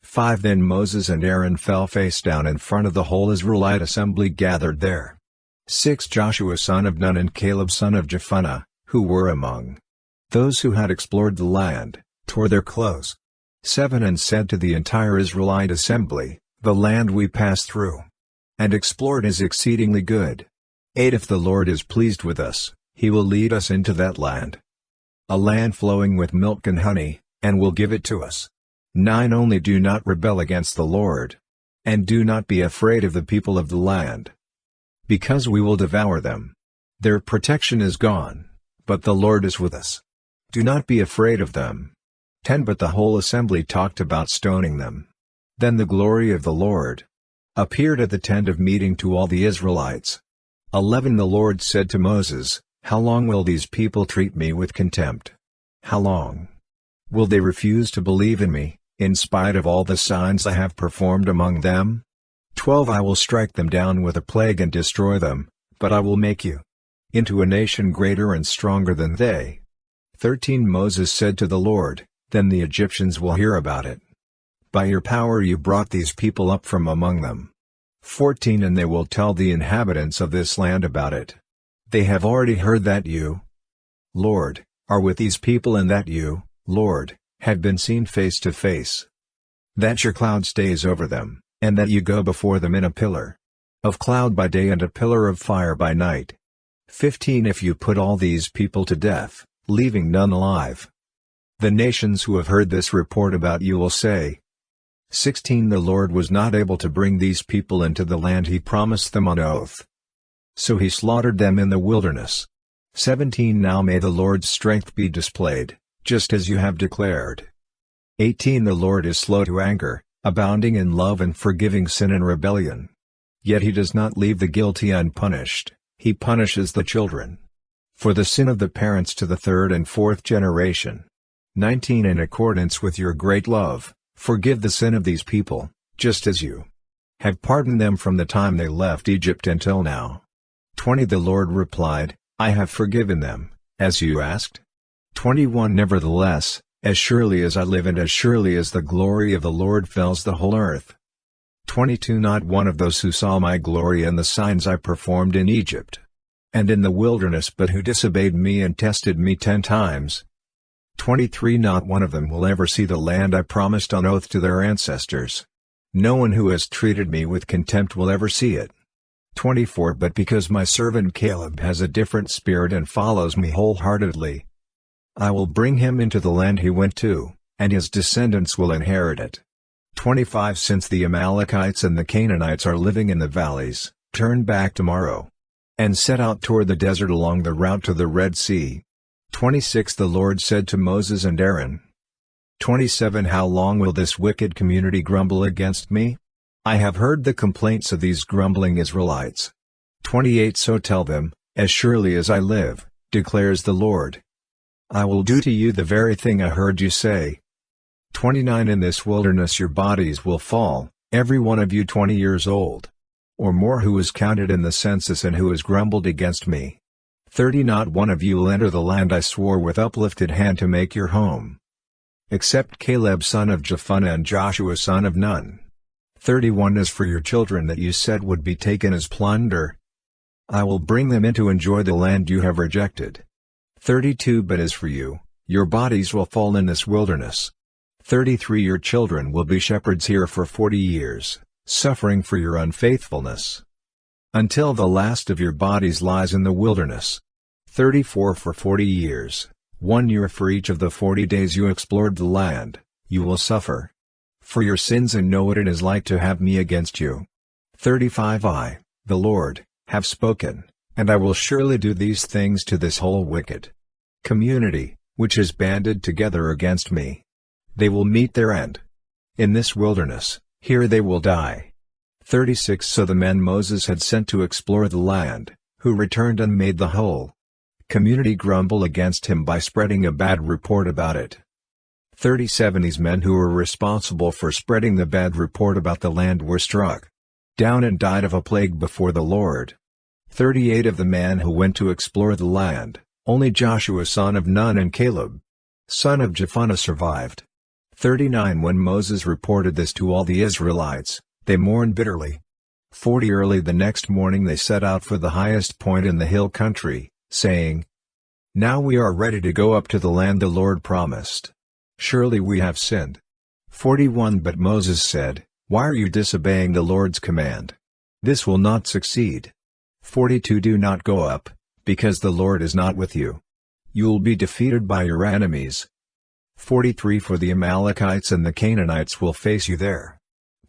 5 Then Moses and Aaron fell face down in front of the whole Israelite assembly gathered there. 6 Joshua son of Nun and Caleb son of Jephunneh, who were among those who had explored the land, tore their clothes. 7 And said to the entire Israelite assembly, "The land we passed through and explored is exceedingly good. 8 If the Lord is pleased with us, he will lead us into that land, a land flowing with milk and honey, and will give it to us. 9 Only do not rebel against the Lord, and do not be afraid of the people of the land, because we will devour them. Their protection is gone, but the Lord is with us. Do not be afraid of them." 10 But the whole assembly talked about stoning them. Then the glory of the Lord appeared at the tent of meeting to all the Israelites. 11 The Lord said to Moses, "How long will these people treat me with contempt? How long will they refuse to believe in me, in spite of all the signs I have performed among them? 12 I will strike them down with a plague and destroy them, but I will make you into a nation greater and stronger than they." 13 Moses said to the Lord, "Then the Egyptians will hear about it. By your power you brought these people up from among them." 14 And they will tell the inhabitants of this land about it. They have already heard that you, Lord, are with these people and that you, Lord, have been seen face to face. That your cloud stays over them, and that you go before them in a pillar of cloud by day and a pillar of fire by night. 15 If you put all these people to death, leaving none alive, the nations who have heard this report about you will say, 16 The Lord was not able to bring these people into the land he promised them on oath, so he slaughtered them in the wilderness. 17 Now may the Lord's strength be displayed, just as you have declared. 18 The Lord is slow to anger, abounding in love and forgiving sin and rebellion. Yet he does not leave the guilty unpunished, he punishes the children for the sin of the parents to the third and fourth generation. 19 In accordance with your great love, forgive the sin of these people, just as you have pardoned them from the time they left Egypt until now. 20 The Lord replied, "I have forgiven them, as you asked." 21 Nevertheless, as surely as I live and as surely as the glory of the Lord fills the whole earth. 22 Not one of those who saw my glory and the signs I performed in Egypt and in the wilderness but who disobeyed me and tested me 10 times. 23 Not one of them will ever see the land I promised on oath to their ancestors. No one who has treated me with contempt will ever see it. 24 But because my servant Caleb has a different spirit and follows me wholeheartedly, I will bring him into the land he went to, and his descendants will inherit it. 25 Since the Amalekites and the Canaanites are living in the valleys, turn back tomorrow and set out toward the desert along the route to the Red Sea. 26 The Lord said to Moses and Aaron, 27 How long will this wicked community grumble against me? I have heard the complaints of these grumbling Israelites. 28 So tell them, as surely as I live, declares the Lord, I will do to you the very thing I heard you say. 29 In this wilderness your bodies will fall, every one of you 20 years old, or more who was counted in the census and who has grumbled against me. 30 Not one of you will enter the land I swore with uplifted hand to make your home, except Caleb son of Jephunneh and Joshua son of Nun. 31 As for your children that you said would be taken as plunder, I will bring them in to enjoy the land you have rejected. 32 But as for you, your bodies will fall in this wilderness. 33 Your children will be shepherds here for 40 years, suffering for your unfaithfulness, until the last of your bodies lies in the wilderness. 34 For 40 years, 1 year for each of the 40 days you explored the land, you will suffer for your sins and know what it is like to have me against you. 35 I, the Lord, have spoken, and I will surely do these things to this whole wicked community, which is banded together against me. They will meet their end in this wilderness, here they will die. 36 So the men Moses had sent to explore the land, who returned and made the whole community grumble against him by spreading a bad report about it. 37 These men who were responsible for spreading the bad report about the land were struck down and died of a plague before the Lord. 38 Of the men who went to explore the land, only Joshua son of Nun and Caleb son of Jephunneh survived. 39 When Moses reported this to all the Israelites, they mourned bitterly. 40 Early the next morning they set out for the highest point in the hill country, saying, Now we are ready to go up to the land the Lord promised. Surely we have sinned. 41 But Moses said, Why are you disobeying the Lord's command? This will not succeed. 42 Do not go up, because the Lord is not with you. You will be defeated by your enemies. 43 For the Amalekites and the Canaanites will face you there.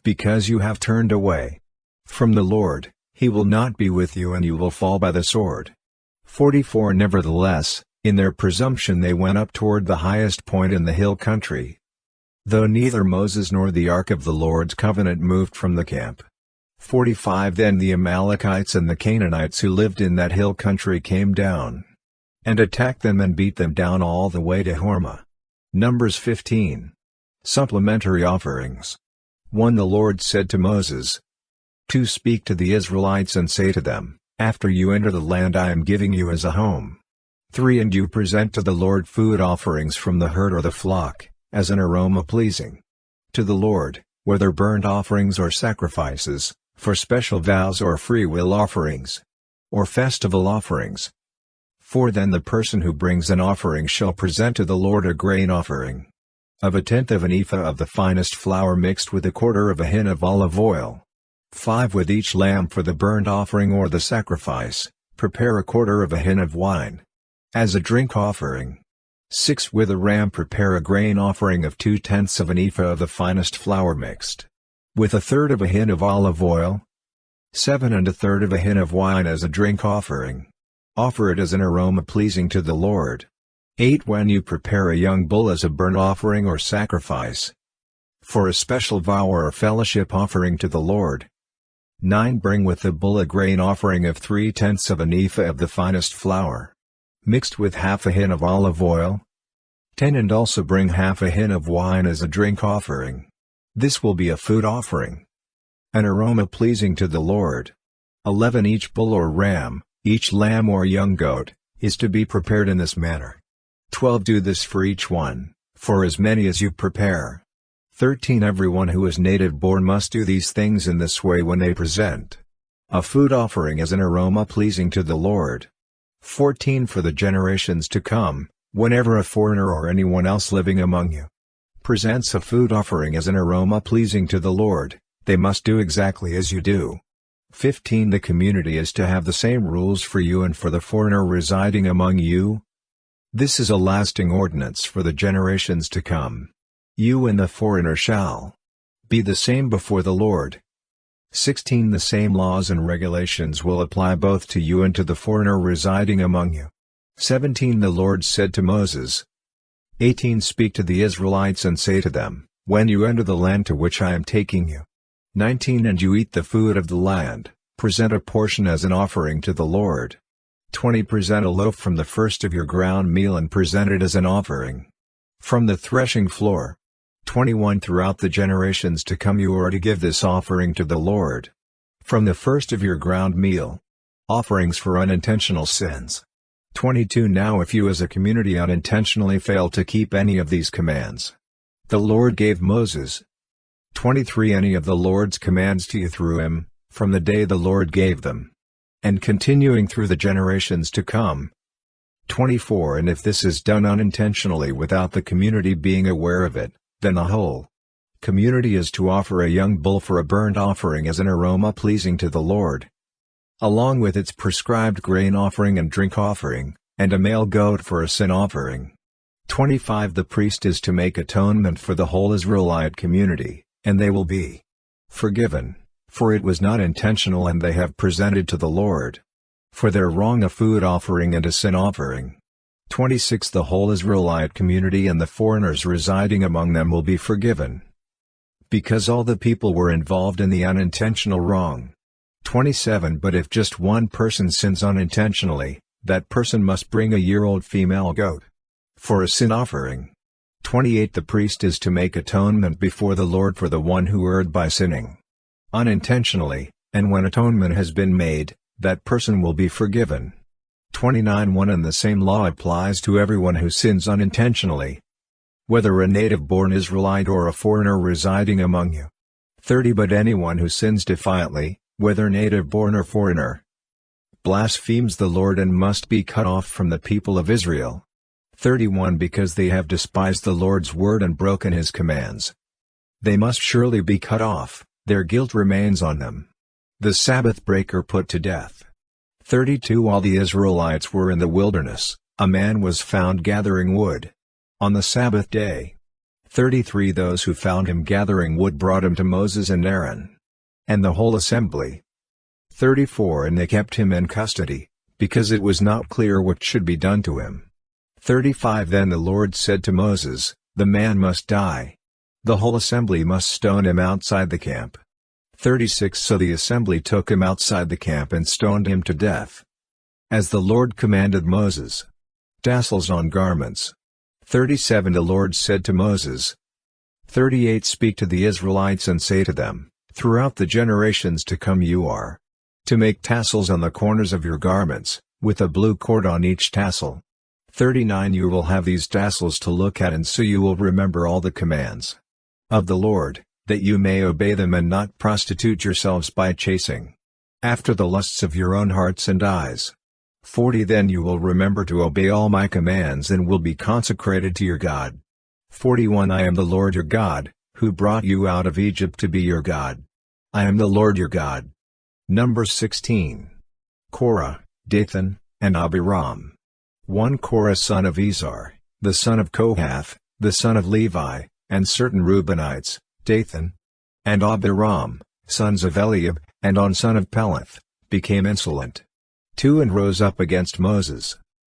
Because you have turned away from the Lord, he will not be with you and you will fall by the sword. 44 Nevertheless, in their presumption they went up toward the highest point in the hill country, though neither Moses nor the ark of the Lord's covenant moved from the camp. 45 Then the Amalekites and the Canaanites who lived in that hill country came down and attacked them and beat them down all the way to Hormah. Numbers 15. Supplementary offerings. 1 The Lord said to Moses, 2 Speak to the Israelites and say to them, After you enter the land I am giving you as a home. 3 And you present to the Lord food offerings from the herd or the flock, as an aroma pleasing to the Lord, whether burnt offerings or sacrifices, for special vows or freewill offerings, or festival offerings. 4 Then the person who brings an offering shall present to the Lord a grain offering of 1/10 of an ephah of the finest flour mixed with 1/4 of a hin of olive oil. 5 With each lamb for the burnt offering or the sacrifice, prepare 1/4 of a hin of wine as a drink offering. 6 With a ram prepare a grain offering of 2/10 of an ephah of the finest flour mixed with 1/3 of a hin of olive oil. 7 And 1/3 of a hin of wine as a drink offering. Offer it as an aroma pleasing to the Lord. 8 When you prepare a young bull as a burnt offering or sacrifice, for a special vow or a fellowship offering to the Lord. 9 Bring with the bull a grain offering of 3/10 of an ephah of the finest flour, mixed with half a hin of olive oil. 10 And also bring half a hin of wine as a drink offering. This will be a food offering, an aroma pleasing to the Lord. 11 Each bull or ram, each lamb or young goat, is to be prepared in this manner. 12 Do this for each one, for as many as you prepare. 13 Everyone who is native born must do these things in this way when they present a food offering as an aroma pleasing to the Lord. 14 For the generations to come, whenever a foreigner or anyone else living among you presents a food offering as an aroma pleasing to the Lord, they must do exactly as you do. 15 The community is to have the same rules for you and for the foreigner residing among you. This is a lasting ordinance for the generations to come. You and the foreigner shall be the same before the Lord. 16 The same laws and regulations will apply both to you and to the foreigner residing among you. 17 The Lord said to Moses, 18 Speak to the Israelites and say to them, when you enter the land to which I am taking you. 19 And you eat the food of the land, present a portion as an offering to the Lord. 20 Present a loaf from the first of your ground meal and present it as an offering from the threshing floor. 21 Throughout the generations to come you are to give this offering to the Lord from the first of your ground meal. Offerings for unintentional sins. 22 Now if you as a community unintentionally fail to keep any of these commands the Lord gave Moses. 23 Any of the Lord's commands to you through him, from the day the Lord gave them, and continuing through the generations to come. 24 And if this is done unintentionally without the community being aware of it, then the whole community is to offer a young bull for a burnt offering as an aroma pleasing to the Lord, along with its prescribed grain offering and drink offering, and a male goat for a sin offering. 25 The priest is to make atonement for the whole Israelite community, and they will be forgiven, for it was not intentional and they have presented to the Lord for their wrong a food offering and a sin offering. 26 The whole Israelite community and the foreigners residing among them will be forgiven, because all the people were involved in the unintentional wrong. 27 But if just one person sins unintentionally, that person must bring a year-old female goat for a sin offering. 28 The priest is to make atonement before the Lord for the one who erred by sinning unintentionally, and when atonement has been made, that person will be forgiven. 29 One and the same law applies to everyone who sins unintentionally, whether a native-born Israelite or a foreigner residing among you. 30 But anyone who sins defiantly, whether native-born or foreigner, blasphemes the Lord and must be cut off from the people of Israel. 31 Because they have despised the Lord's word and broken his commands, they must surely be cut off, their guilt remains on them. The Sabbath breaker put to death. 32 While the Israelites were in the wilderness, a man was found gathering wood on the Sabbath day. 33 Those who found him gathering wood brought him to Moses and Aaron and the whole assembly. 34 And they kept him in custody, because it was not clear what should be done to him. 35 Then the Lord said to Moses, the man must die. The whole assembly must stone him outside the camp. 36 So the assembly took him outside the camp and stoned him to death, as the Lord commanded Moses. Tassels on garments. 37 The Lord said to Moses. 38 Speak to the Israelites and say to them, throughout the generations to come you are to make tassels on the corners of your garments, with a blue cord on each tassel. 39 You will have these tassels to look at, and so you will remember all the commands of the Lord, that you may obey them and not prostitute yourselves by chasing after the lusts of your own hearts and eyes. 40 Then you will remember to obey all my commands and will be consecrated to your God. 41 I am the Lord your God, who brought you out of Egypt to be your God. I am the Lord your God. Numbers 16. Korah, Dathan, and Abiram. 1 Korah son of Izhar, the son of Kohath, the son of Levi, and certain Reubenites, Dathan and Abiram, sons of Eliab, and On son of Peleth, became insolent. 2 And rose up against Moses.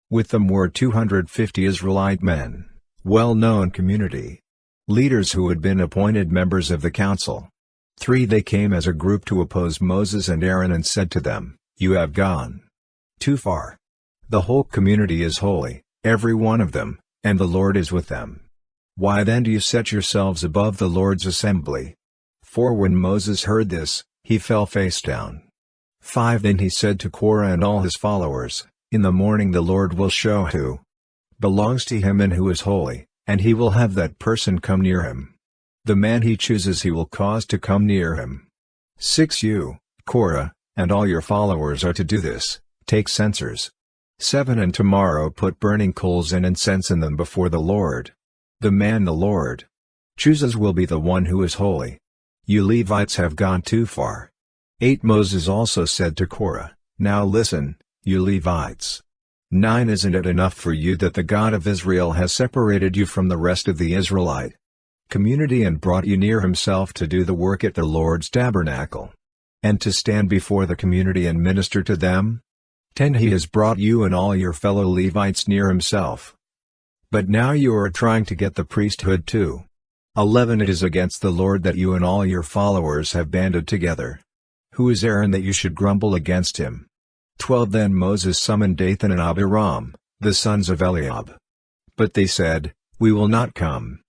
With them were 250 Israelite men, well-known community leaders who had been appointed members of the council. 3 They came as a group to oppose Moses and Aaron and said to them, you have gone too far. The whole community is holy, every one of them, and the Lord is with them. Why then do you set yourselves above the Lord's assembly? 4 When Moses heard this, he fell face down. 5 Then he said to Korah and all his followers, in the morning the Lord will show who belongs to him and who is holy, and he will have that person come near him. The man he chooses he will cause to come near him. 6 You, Korah, and all your followers are to do this, take censers. 7 And tomorrow put burning coals and incense in them before the Lord. The man the Lord chooses will be the one who is holy. You Levites have gone too far. 8 Moses also said to Korah, now listen, you Levites. 9 Isn't it enough for you that the God of Israel has separated you from the rest of the Israelite community and brought you near himself to do the work at the Lord's tabernacle, and to stand before the community and minister to them? 10 He has brought you and all your fellow Levites near himself But now you are trying to get the priesthood too. 11 It is against the Lord that you and all your followers have banded together. Who is Aaron that you should grumble against him? 12 Then Moses summoned Dathan and Abiram, the sons of Eliab. But they said, We will not come.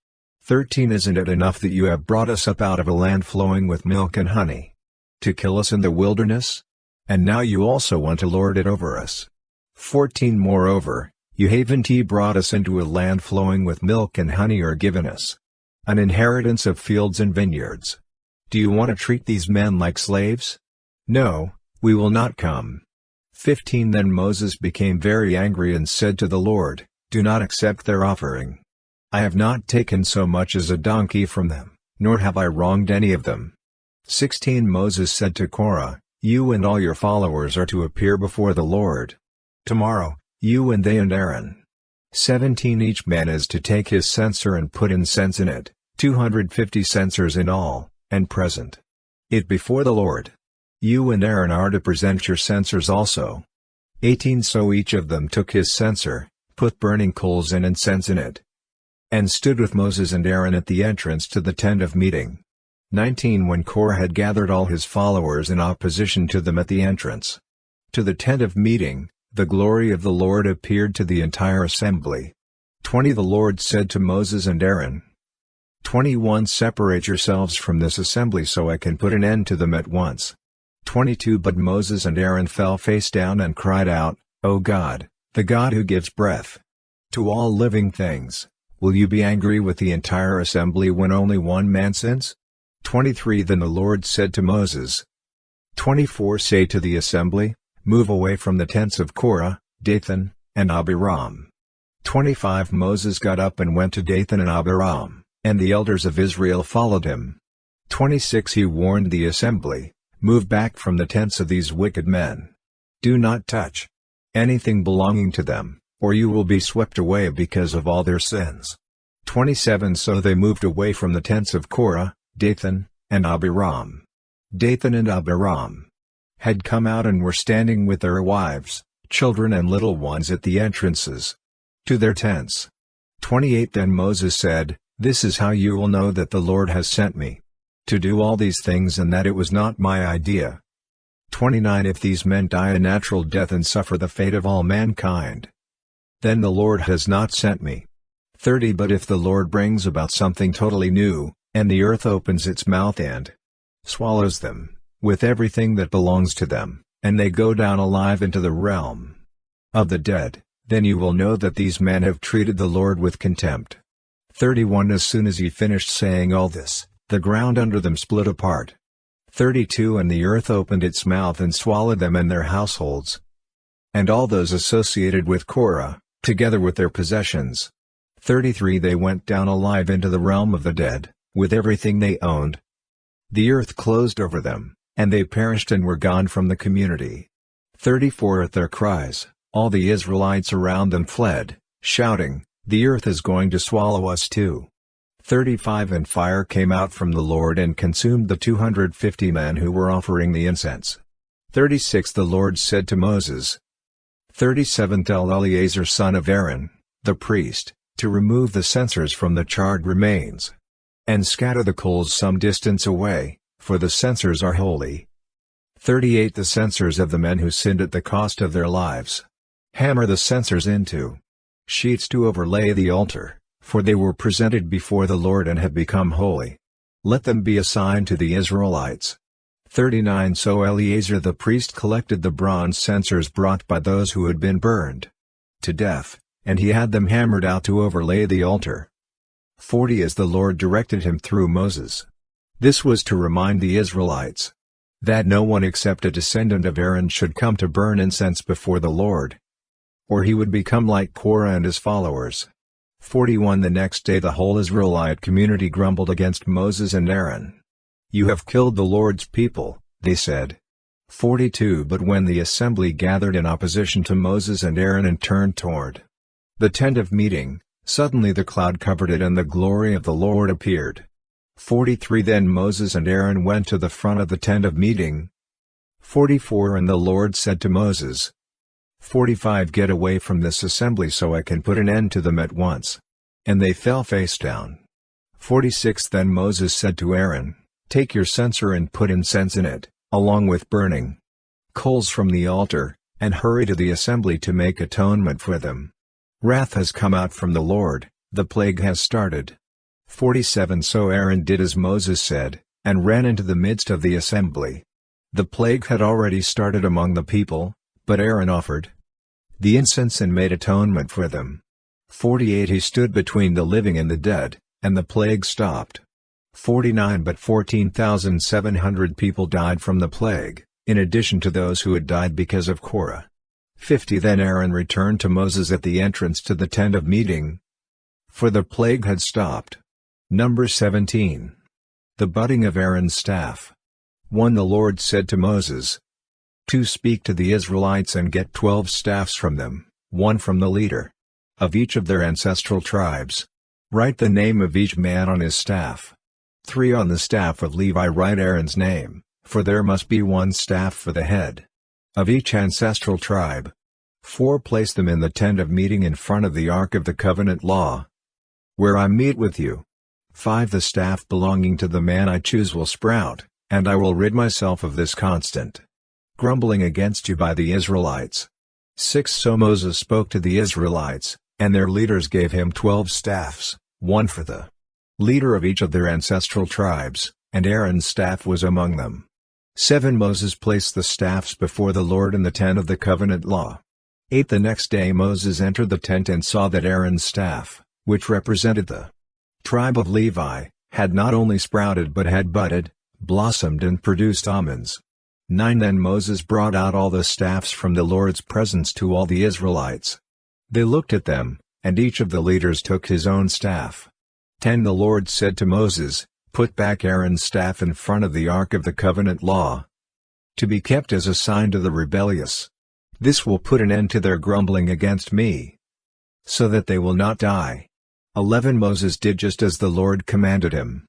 13 Isn't it enough that you have brought us up out of a land flowing with milk and honey? To kill us in the wilderness? And now you also want to lord it over us. 14 Moreover, you haven't brought us into a land flowing with milk and honey or given us an inheritance of fields and vineyards. Do you want to treat these men like slaves? No, we will not come. 15 Then Moses became very angry and said to the Lord, Do not accept their offering. I have not taken so much as a donkey from them, nor have I wronged any of them. 16 Moses said to Korah, You and all your followers are to appear before the Lord. Tomorrow, you and they and Aaron. 17 Each man is to take his censer and put incense in it, 250 censers in all, and present it before the Lord. You and Aaron are to present your censers also. 18 So each of them took his censer, put burning coals and incense in it, and stood with Moses and Aaron at the entrance to the tent of meeting. 19 When Korah had gathered all his followers in opposition to them at the entrance to the tent of meeting, the glory of the Lord appeared to the entire assembly. 20 The Lord said to Moses and Aaron, 21 Separate yourselves from this assembly so I can put an end to them at once. 22 But Moses and Aaron fell face down and cried out, O God, the God who gives breath to all living things, will you be angry with the entire assembly when only one man sins? 23 Then the Lord said to Moses, 24 Say to the assembly, Move away from the tents of Korah, Dathan, and Abiram. 25 Moses got up and went to Dathan and Abiram, and the elders of Israel followed him. 26 He warned the assembly, Move back from the tents of these wicked men. Do not touch anything belonging to them, or you will be swept away because of all their sins. 27 So they moved away from the tents of Korah, Dathan, and Abiram. Dathan and Abiram had come out and were standing with their wives, children and little ones at the entrances to their tents. 28 Then Moses said, This is how you will know that the Lord has sent me to do all these things and that it was not my idea. 29 If these men die a natural death and suffer the fate of all mankind, then the Lord has not sent me. 30 But if the Lord brings about something totally new, and the earth opens its mouth and swallows them, with everything that belongs to them, and they go down alive into the realm of the dead, then you will know that these men have treated the Lord with contempt. 31 As soon as he finished saying all this, the ground under them split apart. 32 And the earth opened its mouth and swallowed them and their households, and all those associated with Korah, together with their possessions. 33 They went down alive into the realm of the dead, with everything they owned. The earth closed over them, and they perished and were gone from the community. 34 At their cries, all the Israelites around them fled, shouting, The earth is going to swallow us too. 35 And fire came out from the Lord and consumed the 250 men who were offering the incense. 36 The Lord said to Moses, 37 Tell Eleazar son of Aaron, the priest, to remove the censers from the charred remains, and scatter the coals some distance away, for the censers are holy. 38 The censers of the men who sinned at the cost of their lives. Hammer the censers into sheets to overlay the altar, for they were presented before the Lord and have become holy. Let them be a sign to the Israelites. 39 So Eleazar the priest collected the bronze censers brought by those who had been burned to death, and he had them hammered out to overlay the altar. 40 As the Lord directed him through Moses. This was to remind the Israelites that no one except a descendant of Aaron should come to burn incense before the Lord, or he would become like Korah and his followers. 41 The next day the whole Israelite community grumbled against Moses and Aaron. You have killed the Lord's people, they said. 42 But when the assembly gathered in opposition to Moses and Aaron and turned toward the tent of meeting, suddenly the cloud covered it and the glory of the Lord appeared. 43 Then Moses and Aaron went to the front of the tent of meeting. 44 And the Lord said to Moses, 45 Get away from this assembly so I can put an end to them at once. And they fell face down. 46 Then Moses said to Aaron, Take your censer and put incense in it, along with burning coals from the altar, and hurry to the assembly to make atonement for them. Wrath has come out from the Lord, the plague has started. 47 So Aaron did as Moses said, and ran into the midst of the assembly. The plague had already started among the people, but Aaron offered the incense and made atonement for them. 48 He stood between the living and the dead, and the plague stopped. 49 But 14,700 people died from the plague, in addition to those who had died because of Korah. 50 Then Aaron returned to Moses at the entrance to the tent of meeting, for the plague had stopped. Numbers 17. The budding of Aaron's staff. 1 The Lord said to Moses, 2 Speak to the Israelites and get 12 staffs from them, 1 from the leader of each of their ancestral tribes. Write the name of each man on his staff. 3 On the staff of Levi write Aaron's name, for there must be 1 staff for the head of each ancestral tribe. 4 Place them in the tent of meeting in front of the ark of the covenant law, where I meet with you. 5 The staff belonging to the man I choose will sprout, and I will rid myself of this constant grumbling against you by the Israelites. 6 So Moses spoke to the Israelites, and their leaders gave him 12 staffs, 1 for the leader of each of their ancestral tribes, and Aaron's staff was among them. 7 Moses placed the staffs before the Lord in the tent of the covenant law. 8 The next day Moses entered the tent and saw that Aaron's staff, which represented the tribe of Levi, had not only sprouted but had budded, blossomed and produced almonds. 9 Then Moses brought out all the staffs from the Lord's presence to all the Israelites. They looked at them, and each of the leaders took his own staff. 10 The Lord said to Moses, Put back Aaron's staff in front of the ark of the covenant law, to be kept as a sign to the rebellious. This will put an end to their grumbling against me, so that they will not die. 11 Moses did just as the Lord commanded him.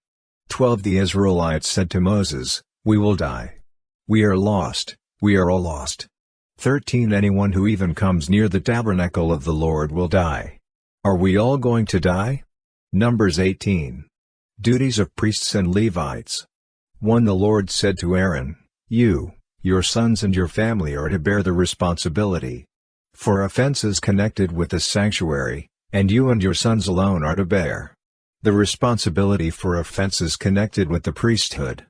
12 The Israelites said to Moses, We will die. We are lost, we are all lost. 13 Anyone who even comes near the tabernacle of the Lord will die. Are we all going to die? Numbers 18. Duties of priests and Levites. 1 The Lord said to Aaron, You, your sons and your family are to bear the responsibility for offenses connected with the sanctuary, and you and your sons alone are to bear the responsibility for offenses connected with the priesthood.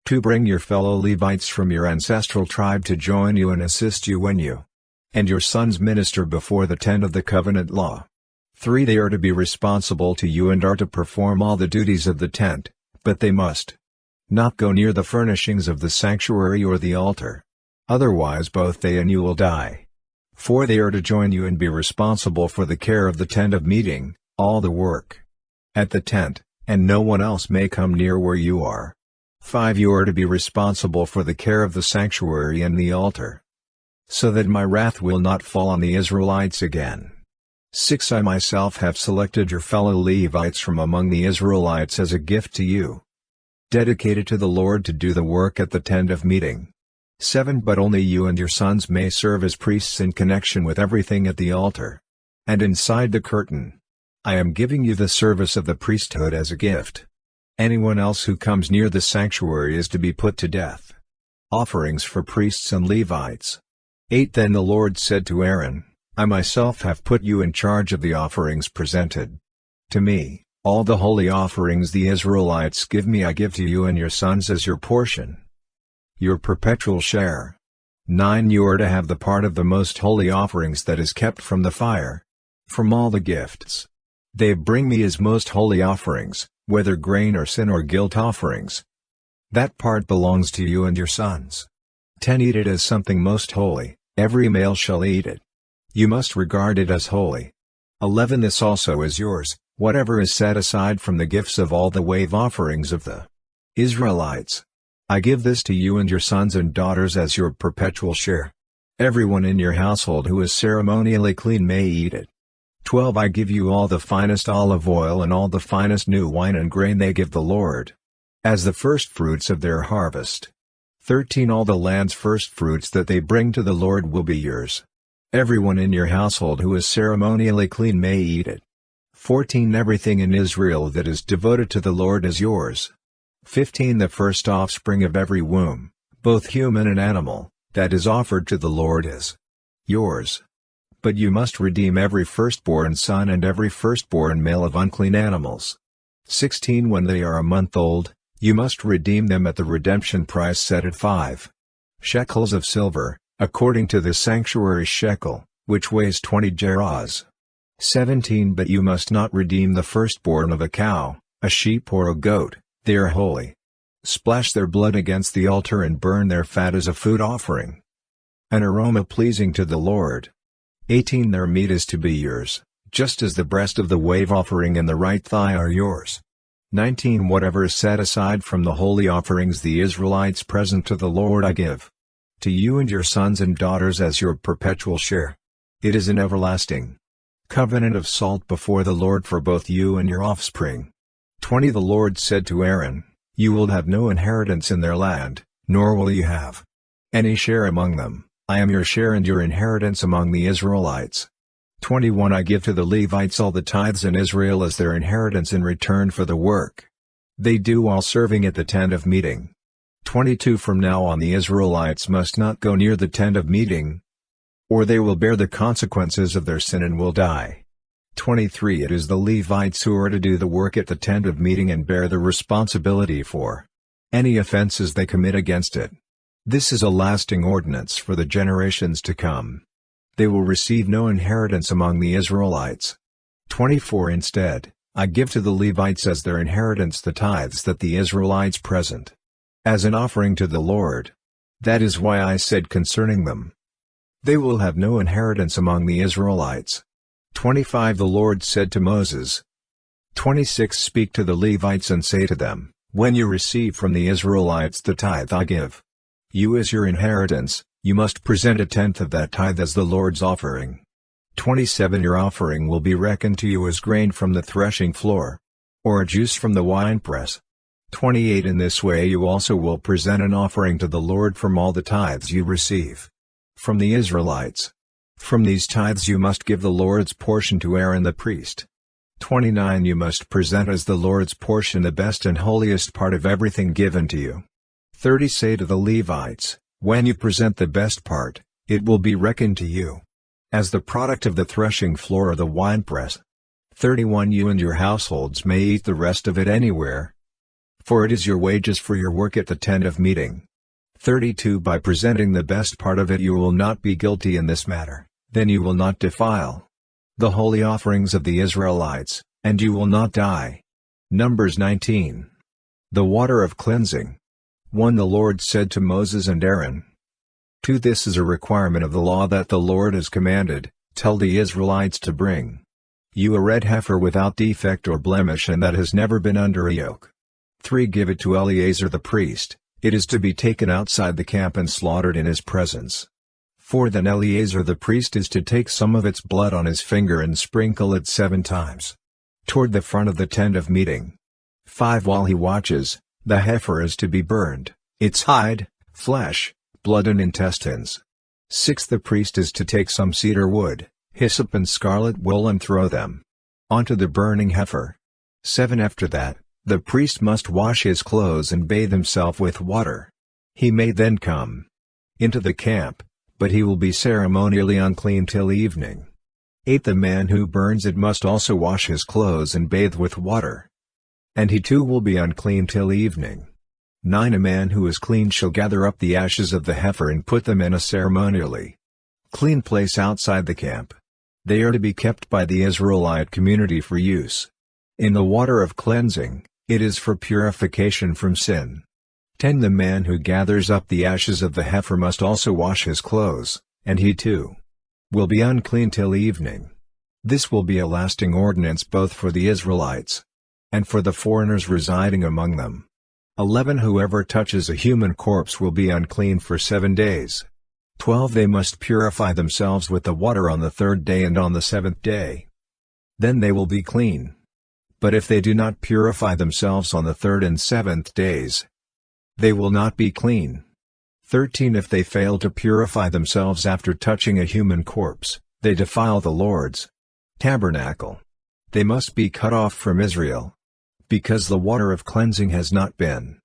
2 Bring your fellow Levites from your ancestral tribe to join you and assist you when you and your sons minister before the tent of the covenant law. 3 They are to be responsible to you and are to perform all the duties of the tent, but they must not go near the furnishings of the sanctuary or the altar. Otherwise both they and you will die. 4 They are to join you and be responsible for the care of the tent of meeting, all the work at the tent, and no one else may come near where you are. 5 You are to be responsible for the care of the sanctuary and the altar, so that my wrath will not fall on the Israelites again. 6 I myself have selected your fellow Levites from among the Israelites as a gift to you, dedicated to the Lord to do the work at the tent of meeting. 7 But only you and your sons may serve as priests in connection with everything at the altar and inside the curtain. I am giving you the service of the priesthood as a gift. Anyone else who comes near the sanctuary is to be put to death. Offerings for priests and Levites. 8 Then the Lord said to Aaron, I myself have put you in charge of the offerings presented to me. All the holy offerings the Israelites give me I give to you and your sons as your portion, your perpetual share. 9 You are to have the part of the most holy offerings that is kept from the fire, from all the gifts they bring me as most holy offerings, whether grain or sin or guilt offerings. That part belongs to you and your sons. 10 Eat it as something most holy, every male shall eat it. You must regard it as holy. 11 This also is yours, whatever is set aside from the gifts of all the wave offerings of the Israelites. I give this to you and your sons and daughters as your perpetual share. Everyone in your household who is ceremonially clean may eat it. 12 I give you all the finest olive oil and all the finest new wine and grain they give the Lord, as the firstfruits of their harvest. 13 All the land's firstfruits that they bring to the Lord will be yours. Everyone in your household who is ceremonially clean may eat it. 14 Everything in Israel that is devoted to the Lord is yours. 15 The first offspring of every womb, both human and animal, that is offered to the Lord is yours. But you must redeem every firstborn son and every firstborn male of unclean animals. 16 When they are a month old, you must redeem them at the redemption price set at 5 shekels of silver, according to the sanctuary shekel, which weighs 20 gerahs. 17 But you must not redeem the firstborn of a cow, a sheep or a goat, they are holy. Splash their blood against the altar and burn their fat as a food offering, an aroma pleasing to the Lord. 18 Their meat is to be yours, just as the breast of the wave offering and the right thigh are yours. 19 Whatever is set aside from the holy offerings the Israelites present to the Lord I give to you and your sons and daughters as your perpetual share. It is an everlasting covenant of salt before the Lord for both you and your offspring. 20 The Lord said to Aaron, you will have no inheritance in their land, nor will you have any share among them. I am your share and your inheritance among the Israelites. 21 I give to the Levites all the tithes in Israel as their inheritance in return for the work they do while serving at the tent of meeting. 22 From now on the Israelites must not go near the tent of meeting, or they will bear the consequences of their sin and will die. 23 It is the Levites who are to do the work at the tent of meeting and bear the responsibility for any offenses they commit against it. This is a lasting ordinance for the generations to come. They will receive no inheritance among the Israelites. 24 Instead, I give to the Levites as their inheritance the tithes that the Israelites present as an offering to the Lord. That is why I said concerning them, they will have no inheritance among the Israelites. 25 The Lord said to Moses. 26 Speak to the Levites and say to them, when you receive from the Israelites the tithe I give you as your inheritance, you must present a tenth of that tithe as the Lord's offering. 27 Your offering will be reckoned to you as grain from the threshing floor, or a juice from the winepress. 28 In this way you also will present an offering to the Lord from all the tithes you receive from the Israelites. From these tithes you must give the Lord's portion to Aaron the priest. 29 You must present as the Lord's portion the best and holiest part of everything given to you. 30 Say to the Levites, when you present the best part, it will be reckoned to you as the product of the threshing floor or the winepress. 31 You and your households may eat the rest of it anywhere, for it is your wages for your work at the tent of meeting. 32 By presenting the best part of it you will not be guilty in this matter, then you will not defile the holy offerings of the Israelites, and you will not die. Numbers 19. The water of cleansing. 1 The Lord said to Moses and Aaron. 2 This is a requirement of the law that the Lord has commanded, tell the Israelites to bring you a red heifer without defect or blemish and that has never been under a yoke. 3 Give it to Eleazar the priest, it is to be taken outside the camp and slaughtered in his presence. 4 Then Eleazar the priest is to take some of its blood on his finger and sprinkle it 7 times toward the front of the tent of meeting. 5 While he watches, the heifer is to be burned, its hide, flesh, blood and intestines. 6 The priest is to take some cedar wood, hyssop and scarlet wool and throw them onto the burning heifer. 7 After that, the priest must wash his clothes and bathe himself with water. He may then come into the camp, but he will be ceremonially unclean till evening. 8 The man who burns it must also wash his clothes and bathe with water, and he too will be unclean till evening. 9 A man who is clean shall gather up the ashes of the heifer and put them in a ceremonially clean place outside the camp. They are to be kept by the Israelite community for use in the water of cleansing, it is for purification from sin. 10 The man who gathers up the ashes of the heifer must also wash his clothes, and he too will be unclean till evening. This will be a lasting ordinance both for the Israelites and for the foreigners residing among them. 11 Whoever touches a human corpse will be unclean for 7 days. 12 They must purify themselves with the water on the 3rd day and on the 7th day. Then they will be clean. But if they do not purify themselves on the 3rd and 7th days, they will not be clean. 13 If they fail to purify themselves after touching a human corpse, they defile the Lord's tabernacle. They must be cut off from Israel. Because the water of cleansing has not been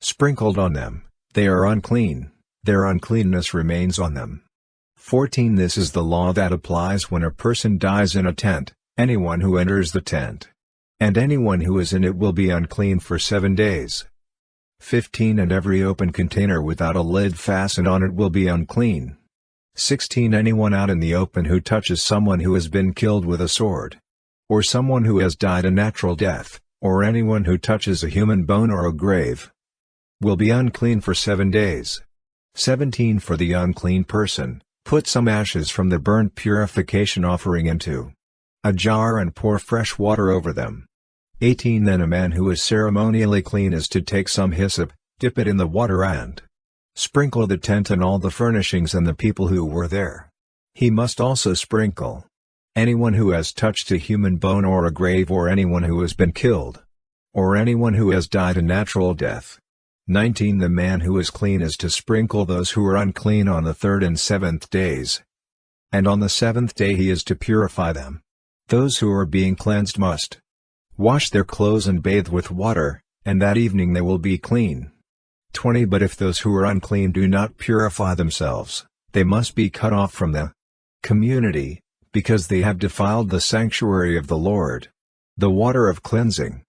sprinkled on them, they are unclean, their uncleanness remains on them. 14 This is the law that applies when a person dies in a tent, anyone who enters the tent, and anyone who is in it will be unclean for 7 days. 15 And every open container without a lid fastened on it will be unclean. 16 Anyone out in the open who touches someone who has been killed with a sword, or someone who has died a natural death, or anyone who touches a human bone or a grave, will be unclean for 7 days. 17 For the unclean person, put some ashes from the burnt purification offering into a jar and pour fresh water over them. 18 Then a man who is ceremonially clean is to take some hyssop, dip it in the water and sprinkle the tent and all the furnishings and the people who were there. He must also sprinkle anyone who has touched a human bone or a grave, or anyone who has been killed, or anyone who has died a natural death. 19 The man who is clean is to sprinkle those who are unclean on the 3rd and 7th days. And on the 7th day he is to purify them. Those who are being cleansed must wash their clothes and bathe with water, and that evening they will be clean. 20 But if those who are unclean do not purify themselves, they must be cut off from the community, because they have defiled the sanctuary of the Lord. The water of cleansing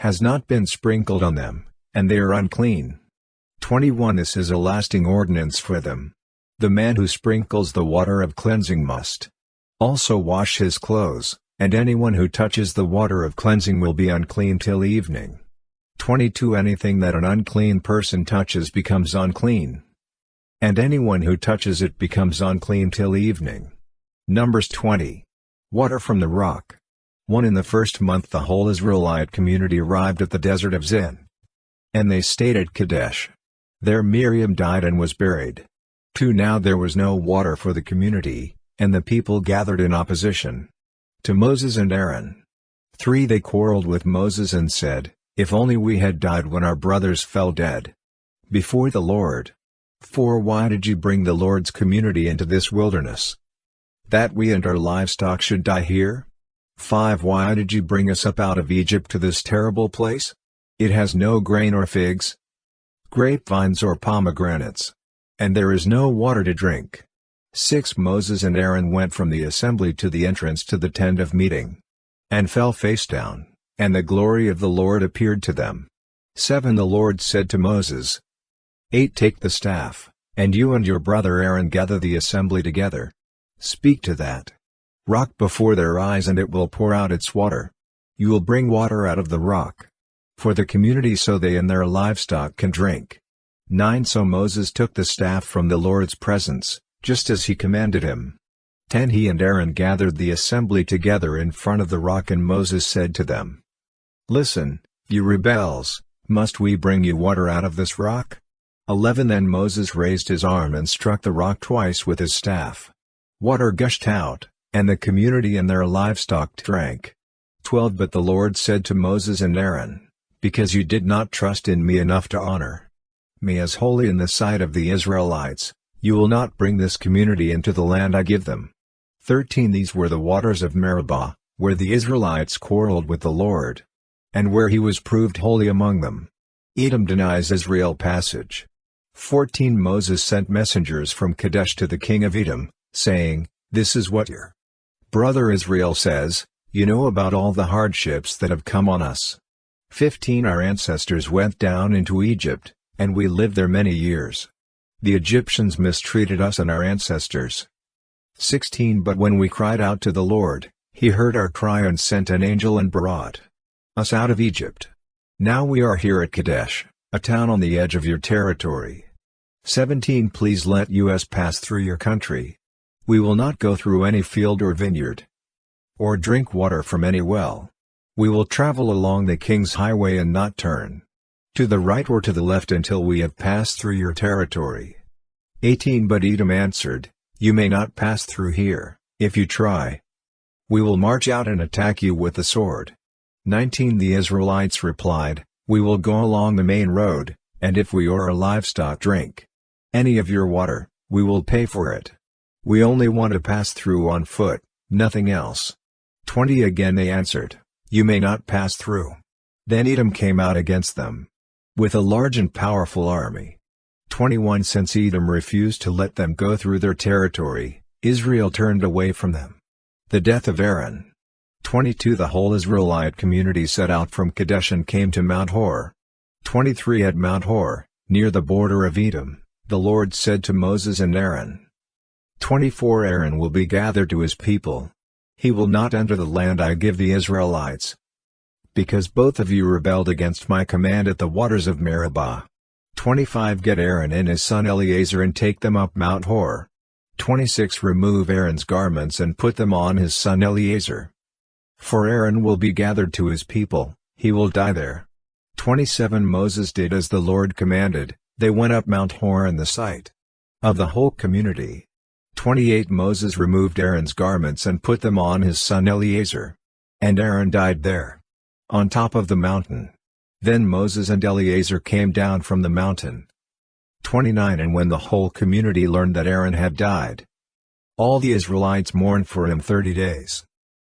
has not been sprinkled on them, and they are unclean. 21 This is a lasting ordinance for them. The man who sprinkles the water of cleansing must also wash his clothes, and anyone who touches the water of cleansing will be unclean till evening. 22 Anything that an unclean person touches becomes unclean, and anyone who touches it becomes unclean till evening. Numbers 20. Water from the rock. 1 In the first month the whole Israelite community arrived at the desert of Zin. And they stayed at Kadesh. There Miriam died and was buried. 2 Now there was no water for the community, and the people gathered in opposition to Moses and Aaron. 3 They quarreled with Moses and said, "If only we had died when our brothers fell dead before the Lord. 4 Why did you bring the Lord's community into this wilderness, that we and our livestock should die here? 5 Why did you bring us up out of Egypt to this terrible place? It has no grain or figs, grapevines or pomegranates, and there is no water to drink." 6 Moses and Aaron went from the assembly to the entrance to the tent of meeting, and fell face down, and the glory of the Lord appeared to them. 7 The Lord said to Moses. 8 Take the staff, and you and your brother Aaron gather the assembly together. Speak to that rock before their eyes, and it will pour out its water. You will bring water out of the rock for the community, so they and their livestock can drink. 9 So Moses took the staff from the Lord's presence, just as he commanded him. 10 He and Aaron gathered the assembly together in front of the rock, and Moses said to them, "Listen, you rebels, must we bring you water out of this rock?" 11 Then Moses raised his arm and struck the rock twice with his staff. Water gushed out, and the community and their livestock drank. 12 But the Lord said to Moses and Aaron, "Because you did not trust in me enough to honor me as holy in the sight of the Israelites, you will not bring this community into the land I give them." 13 These were the waters of Meribah, where the Israelites quarreled with the Lord, and where he was proved holy among them. Edom denies Israel passage. 14 Moses sent messengers from Kadesh to the king of Edom, saying, "This is what your brother Israel says, you know about all the hardships that have come on us. 15 Our ancestors went down into Egypt, and we lived there many years. The Egyptians mistreated us and our ancestors. 16 But when we cried out to the Lord, he heard our cry and sent an angel and brought us out of Egypt. Now we are here at Kadesh, a town on the edge of your territory. 17 Please let us pass through your country. We will not go through any field or vineyard, or drink water from any well. We will travel along the king's highway and not turn to the right or to the left until we have passed through your territory." 18 But Edom answered, "You may not pass through here. If you try, we will march out and attack you with the sword." 19 The Israelites replied, "We will go along the main road, and if we or our livestock drink Any of your water, we will pay for it. We only want to pass through on foot, nothing else." 20 Again they answered, "You may not pass through." Then Edom came out against them with a large and powerful army. 21 Since Edom refused to let them go through their territory, Israel turned away from them. The death of Aaron. 22 The whole Israelite community set out from Kadesh and came to Mount Hor. 23 At Mount Hor, near the border of Edom, the Lord said to Moses and Aaron. 24 Aaron will be gathered to his people. He will not enter the land I give the Israelites, because both of you rebelled against my command at the waters of Meribah. 25 Get Aaron and his son Eleazar and take them up Mount Hor. 26 Remove Aaron's garments and put them on his son Eleazar. For Aaron will be gathered to his people, he will die there. 27 Moses did as the Lord commanded, they went up Mount Hor in the sight of the whole community. 28 Moses removed Aaron's garments and put them on his son Eleazar. And Aaron died there, on top of the mountain. Then Moses and Eleazar came down from the mountain. 29 And when the whole community learned that Aaron had died, all the Israelites mourned for him 30 days.